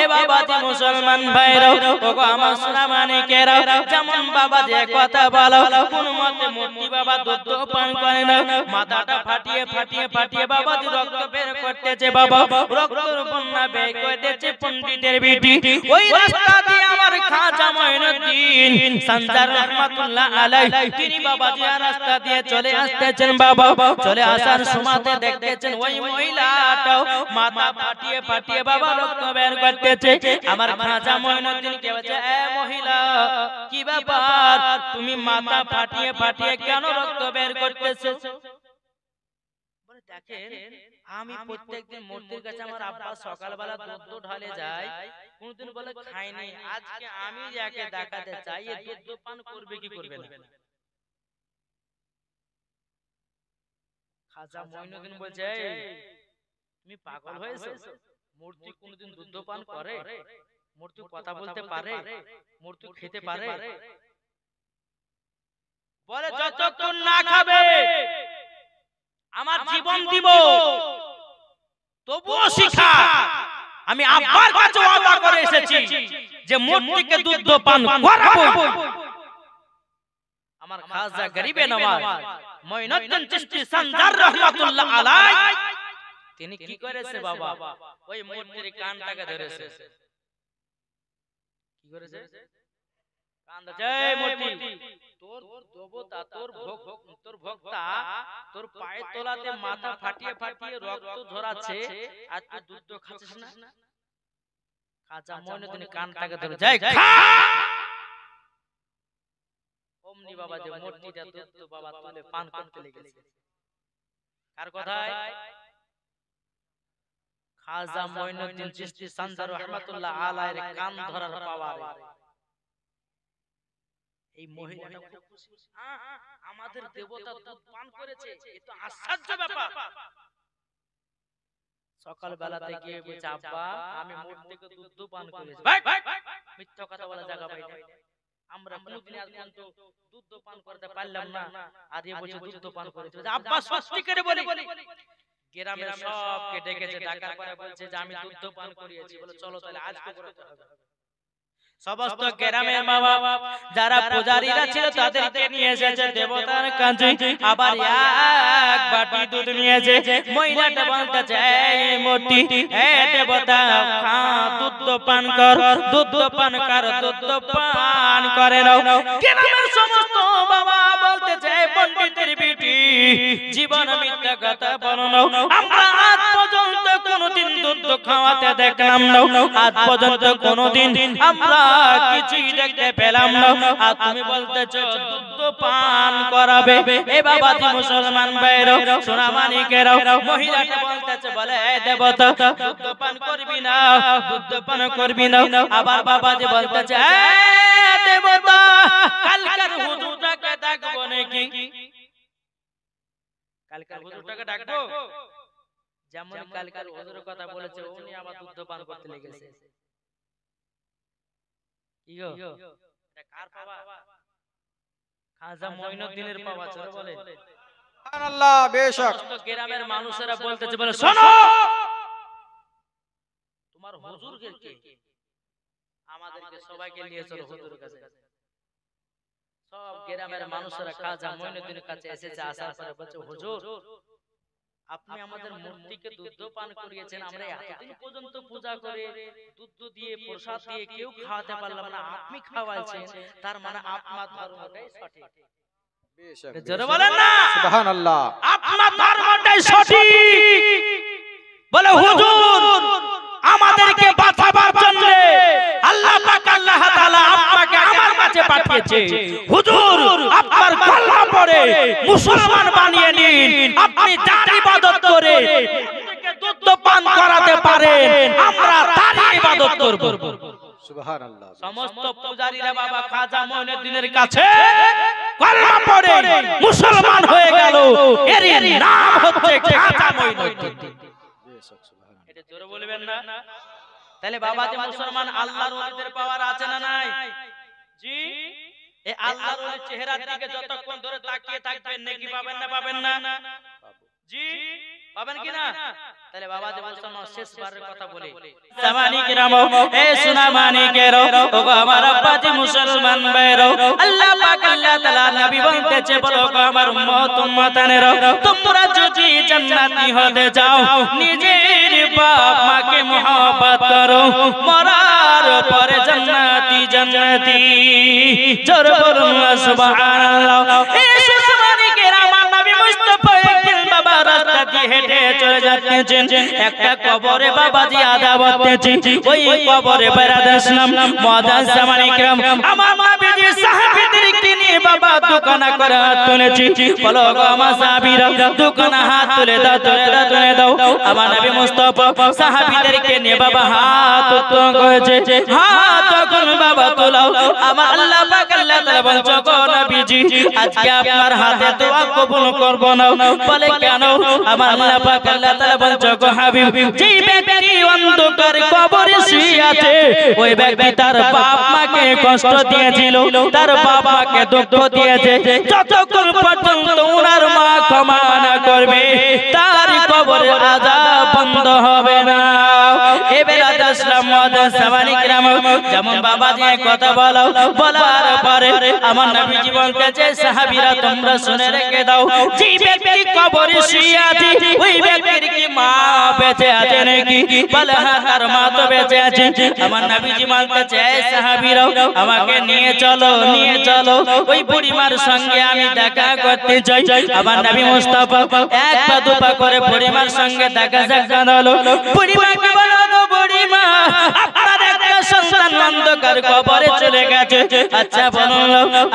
এ বাবাজি মুসলমান ভাইরা ওগো আমার সোনা মানিকেরা, যেমন বাবা যে কথা বলো কোন মতে মূর্তি বাবা দুধ পান করে না, মাথাটা ফাটিয়ে ফাটিয়ে ফাটিয়ে বাবাজি রক্ত বের করতেছে, বাবা রক্তর বন্যা বের করে দিয়েছে পণ্ডিতের বিটি। ওই রাস্তা দিয়ে আমার খাজা মঈনুদ্দিন সঞ্জার রহমাতুল্লাহ আলাইহি তিনি বাবাজি রাস্তা দিয়ে চলে আসতেছেন। বাবা চলে আসার সময়তে দেখতেছেন ওই মহিলাটাও মাথা ফাটিয়ে ফাটিয়ে বাবা রক্ত বের করতেছে। আমার খাজা মঈনুদ্দিন কে বলছে, এ মহিলা কি ব্যাপার, তুমি মাথা ফাটিয়ে ফাটিয়ে কেন রক্ত বের করতেছো? বলে দেখেন আমি প্রত্যেকদিন মূর্তির কাছে আমার আব্বা সকালবেলা দুধ ঢালে যায়, কোনদিন বলে খাইনি, আজকে আমি যাকে দেখাতে চাই এ দুধ পান করবে কি করবে না? খাজা মঈনুদ্দিন বলছে, তুমি পাগল হয়েছো? মূর্তি কোনদিন দুধ পান করে? মূর্তি কথা বলতে পারে? মূর্তি খেতে পারে? বলে যতক্ষণ না খাবে আমার জীবন দিব, তবুও শিখা আমি আব্বার কাছে ওয়াদা করে এসেছি যে মূর্তিকে দুধ পান করাবো। আমার খাজা গরিবে নওয়াজ মঈনুদ্দিন চিশতি সঞ্জার রহমাতুল্লাহ আলাইহি তিনি কি করেছে বাবা, ওই মূর্তির কানটাকে ধরেছে। কি করেছে? কান ধরেছে, এই মূর্তি তোর দেবতা তোর ভক্তা তোর পায়ের তলাতে মাথা ফাটিয়ে ফাটিয়ে রক্ত ঝরাচ্ছে আর তুই দুধ খাচ্ছিস না? খাজা মঈনুদ্দিন কানটাকে ধরে যাই খা। অমনি বাবা যে মূর্তিটা দুধ বাবা তুলে পান করতে লেগেছে। কার কথায়? খাজা মঈনুদ্দিন চিশতি সঞ্জার রহমাতুল্লাহ আলাইহির কান ধরার পাওয়ার। এই মহিলাটা খুব খুশি, আমাদের দেবতা দুধ পান করেছে, এ তো আশ্চর্য ব্যাপার। সকাল বেলাতে গিয়ে বলছে, আব্বা আমি মূর্তিকে দুধ পান করেছি। মিথ্যা কথা বলা জায়গা পাই না, আমরা কোনদিন আজ পর্যন্ত দুধ পান করতে পারলাম না, আর এ বলছে দুধ পান করেছে। আব্বা সত্যি করে বলি, গ্রামের সবকে ডেকেছে, ডাকার পরে বলছে যে আমি দুধ পান করিয়েছি। বলে চলো তাহলে আজকে করতে হবে। সমস্ত গ্রামের বাবা যারা পূজারীরা ছিল তাদেরকে নিয়ে এসেছে দেবতার কাছে, আবার এক বাটি দুধ নিয়ে এসে মহিলাটা বলতেছে, এই মূর্তি এ দেবতা খা দুধ পান কর, দুধ পান কর, দুধ পান করে নাও। গ্রামের সমস্ত বাবা বলতেছে, পণ্ডিতের বিটি জীবন মিথ্যা কথা বলো না, আমরা আজ পর্যন্ত কোনদিন দুধ খাওয়াতে দেখলাম না, আজ পর্যন্ত কোনদিন আমরা কিছুই দেখতে পেলাম না, আর তুমি বলতেছো দুধ পান করাবে। এ বাবাজি মুসলমান ভাইরা সোনা মানিকেরা, মহিলাটা বলতেছে, বলে এই দেবতা দুধ পান করবি না, দুধ পান করবি না। আবার বাবাজি বলতেছে, এই দেবতা কালকার হুজুরটাকে ডাকবো নাকি? কালকার হুজুরটাকে ডাকবো? যেমন কালকার হুজুরের কথা বলেছে উনি আবার দুধ পান করতে লেগেছে। ইগো এটা কার পাওয়া? খাজা মঈনুদ্দিনের পাওয়া। চলো বলে সুবহানাল্লাহ। বেশক সমস্ত গ্রামের মানুষেরা বলতেছে, বলে শোনো তোমার হুজুর কে? আমাদেরকে সবাইকে নিয়ে চলো হুজুরের কাছে। সব গ্রামের মানুষেরা খাজা মঈনুদ্দিনের কাছে এসেছে। আসার পরে বলছে, হুজুর আপনি আমাদের মূর্তিকে দুধ পান করিয়েছেন, আমরা এতদিন পর্যন্ত পূজা করে দুধ দিয়ে প্রসাদ দিয়ে কেউ খাওয়াতে পারলাম না, আপনি খাওয়াইছেন, তার মানে আপনার ধর্মটাই সঠিক। বেশক জোরে বলেন না সুবহানাল্লাহ। আপনার ধর্মটাই সঠিক। বলে হুজুর আমাদেরকে বাঁচাবার জন্য আল্লাহ পাক আল্লাহ তাআলা আপনাকে আমার কাছে পাঠিয়েছে। হুজুর আপনার কলমা পড়ে মুসলমান বানিয়ে নিন, আপনি যার ইবাদত করে দুধ পান করাতে পারেন, আমরা তার ইবাদত করব। সুবহানাল্লাহ। সমস্ত পূজারীরা বাবা খাজা মঈনুদ্দিনের কাছে কলমা পড়ে মুসলমান হয়ে গেল, এর নাম হচ্ছে খাজা মঈনুদ্দিন। বেশক সুবহানাল্লাহ। এটা জোরে বলবেন না? তাহলে বাবা যে মুসলমান আল্লাহর ওলিদের পাওয়ার আছে না নাই? জি, এই আল্লাহর ওলির চেহারার দিকে যতক্ষণ ধরে তাকিয়ে থাকবেন নেকি পাবেন না? পাবেন না? জি, পাবেন কি না? তাহলে বাবা যে বলছেন শেষবারের কথা বলে জামানি কিরাম এ সোনা মানিকের ও আমার আব্বাজি মুসলমান ভাইরা আল্লাহ পাক আল্লাহ তাআলা নবী বলতেছে বলো আমার উম্মত উম্মতানেরা তোমরা যদি জান্নাতি হতে চাও নিজের বাপ মাকে মহব্বত করো মরার পরে জান্নাতি জান্নাতি জোরে বলুন সুবহানাল্লাহ। এ সোনা মানিকের আমার নবী মুস্তাফা একদিন বাবা রাস্তা দিয়ে হেঁটে চলে যাচ্ছেন একটা কবরে বাবাজি আযাব হচ্ছে ওই কবরে বেরাদার ইসলাম মুআজ্জাজ জামানি کرام আমার নবীজি সাহাবীদেরকে নিয়ে বাবা দোকানা করে হাত তুলেছি বলো গো আমার সাহাবীরা দোকানা হাত তুলে দাও তুলে দাও আমার নবী মুস্তাফা সাহাবীদেরকে নিয়ে বাবা হাত উত্তোলন করেছে হাত যখন বাবা তোলাও আমার আল্লাহ পাক আল্লাহ তাআলা বলছো গো নবীজি আজকে আপনার হাতে দোয়া কবুল করব না বলে কেন আমার আল্লাহ পাক আল্লাহ তাআলা বলছো গো হাবিব যে ব্যক্তি অন্ধকার কবরে শুয়ে আছে ওই ব্যক্তি তার বাপ মাকে কষ্ট দিয়েছিল তার বাপ মাকে দুঃখ দিয়েছে যতক্ষণ পর্যন্ত ওনার মা ক্ষমা না করবে তার কবরের আযাব বন্ধ হবে না। এবার আসলাম মুআজ্জাজ জামানি کرام যেমন বাবা যে কথা বলার পরে আমার নবীজি বলতেছে সাহাবীরা তোমরা শুনে রেখে দাও যে ব্যক্তি কবরে শুয়ে আছে ওই ব্যক্তির কি মা বেঁচে আছে নাকি বলে হ্যাঁ তার মা তো বেঁচে আছে আমার নবীজি বলতেছে সাহাবীরা আমাকে নিয়ে চলো ওই বুড়িমার সঙ্গে আমি দেখা করতে চাই আমার নবী মুস্তাফা এক পা দুপা করে বুড়িমার সঙ্গে দেখা হলো বুড়িমাকে বলো গো বুড়িমা আপনার একটা সন্তান অন্ধকার কবরে চলে গেছে আচ্ছা বলুন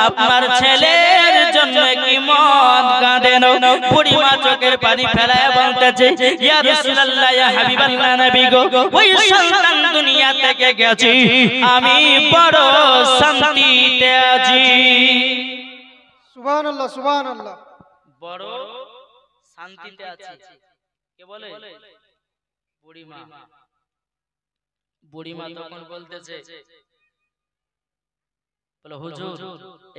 আপনার ছেলের জন্য কি মন কাঁদে না বুড়িমা চোখের পানি ফেলায় বলতেছে ইয়া রাসূলুল্লাহ ইয়া হাবিবাল্লাহ নবী গো ওই সন্তান দুনিয়া থেকে গেছে আমি বড় শান্তিতে আছি সুবহানাল্লাহ সুবহানাল্লাহ বড় শান্তিতে আছি কে বলে বুড়িমা তখন বলতেছে বলে হুজুর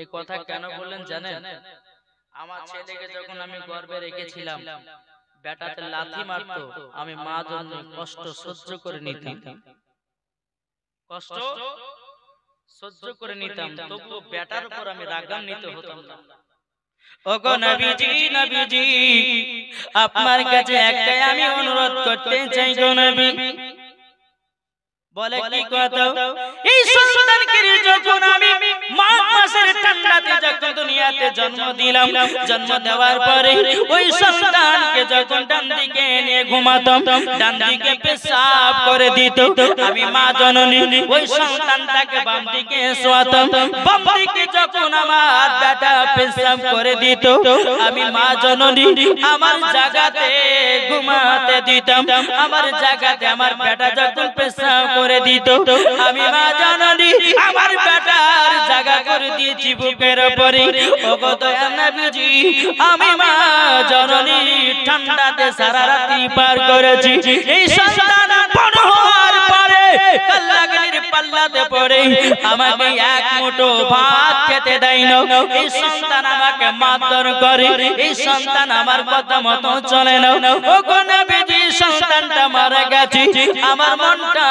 এই কথা কেন বললেন জানেন আমার ছেলেকে যখন আমি গর্ভে রেখেছিলাম বেটাতে লাথি মারতো আমি মা জন্য কষ্ট সহ্য করে নিতাম তবু বেটার উপর আমি রাগান্বিত হতাম না। ওগো নবীজি আপনার কাছে একটাই আমি অনুরোধ করতে চাই গো নবী বলে কি কথা এই সন্তানকে যখন আমি মাঘ মাসের ঠান্ডাতে যখন দুনিয়াতে জন্ম দিলাম জন্ম দেওয়ার পরে ওই সন্তানকে যখন ডান দিকে নিয়ে ঘুমাতাম ডান দিকে পেশাব করে দিত আমি মা জননী ওই সন্তানটাকে বাম দিকে শোয়াতাম বাম দিকে যখন আমার বেটা পেশাব করে দিত আমি মা জননী আমার জায়গাতে ঘুমাতে দিতাম আমার জায়গাতে আমার বেটা যখন পেশাব করে দিত আমি মা জননী আমার বেটার জায়গা করে দিয়েছি বুকের উপরে ওগো দয়াল নবীজি আমি মা জননী ঠান্ডাতে সারা রাত্রি পার করেছি এই সন্তান বড় হওয়ার পরে কাল্লাগির পাল্লাতে পড়ে আমাকে এক মুঠো ভাত খেতে দেয় না এই সন্তান আমাকে মারধর করে এই সন্তান আমার কথা মতো চলে না ওগো নবীজি সন্তানটা মারা গেছে আমার মনটা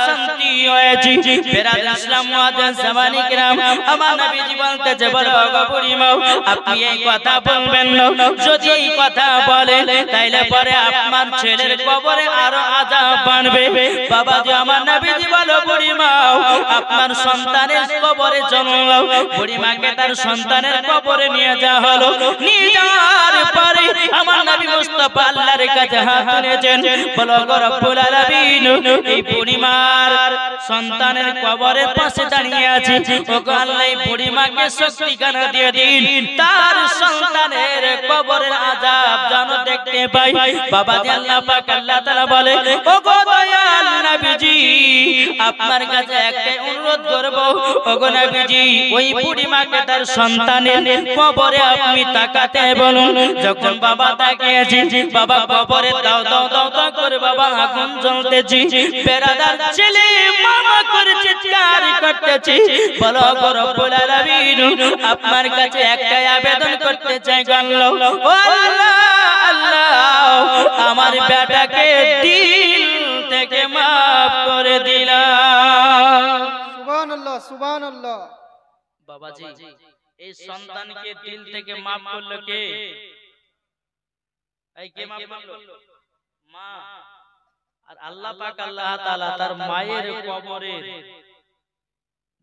শান্তি হয়েছে বেরাদার ইসলাম মুআজ্জাজ জামানি کرام আমার নবীজি বলতেছে বলো গো বুড়িমা আপনি এই কথা বলবেন না যদি এই কথা বলেন তাইলে পরে আপনার ছেলের কবরে আরো আযাব বাড়বে বাবাজি আমার নবীজি বলো বুড়িমা আপনার সন্তানের কবরে জন্ম বুড়িমাকে তার সন্তানের কবরে নিয়ে যাওয়া হলো নিয়ে যাওয়ার পরে আমার নবী মুস্তাফা আল্লাহর কাছে হাত তুলেছেন বলো গো রব্বুল আলামিন এই বুড়িমার সন্তানের কবরের পাশে দাঁড়িয়ে আছে ওগো আল্লাহ এই বুড়িমাকে শক্তি জ্ঞান দিয়ে দিন তার সন্তানের কবরের আযাব যেন দেখতে পাই বাবাজি আল্লাহ পাক আল্লাহ তাআলা বলে ওগো দয়াল নবীজি আপনার কাছে একটাই অনুরোধ করব ওগো নবীজি ওই বুড়িমাকে তার সন্তানের কবরে আপনি তাকাতে বলুন যখন বাবা তাকিয়েছে বাবা কবরে দাও দাও দাও দাও করে বাবা আগুন জ্বলতেছে বেরাদার ছেলে মামা করে চিৎকার করতেছে বলো গো রব্বুল আলামিন আপনার কাছে একটাই আবেদন করতে চাই গো আল্লাহ ও আল্লাহ আল্লাহ আমার আমার বেটাকে দিল থেকে মাফ করে দিলাম। সুবহানাল্লাহ সুবহানাল্লাহ। বাবাজি এই সন্তানকে দিল থেকে মাফ করলো কে? এই কে মাফ করলো? মা। আর আল্লাহ পাক আল্লাহ তাআলা তার মায়ের কবরের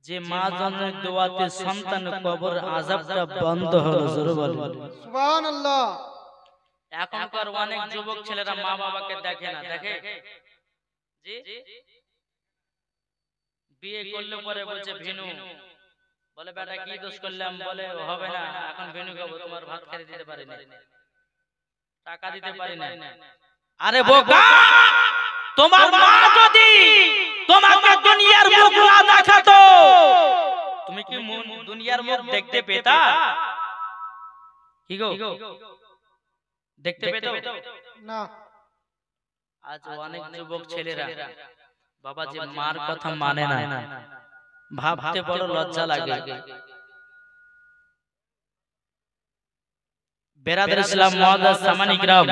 যে মা জন্মের দোয়াতে সন্তান কবরের আযাবটা বন্ধ হলো। জোরে বলেন সুবহানাল্লাহ। এখনকার অনেক যুবক ছেলেরা মা বাবাকে দেখে না, দেখে জি বিয়ে করলে পরে বলছে ভিনু, বলে বেটা কি দোষ করলাম, বলে হবে না এখন ভিনু খাবো, তোমার ভাত খেতে দিতে পারি না, টাকা দিতে পারি না। আরে বোকা, তোমার মা যদি তোমাকে দুনিয়ার মুখ না দেখাতো তুমি কি দুনিয়ার মুখ দেখতে পেতা? কি গো দেখতে পেতো না। আজ অনেক যুবক ছেলেরা বাবাজি মার কথা মানে না, ভাবতে বড় লজ্জা লাগে। বেরাদার ইসলাম মুআজ্জাজ সামানি কিরাম,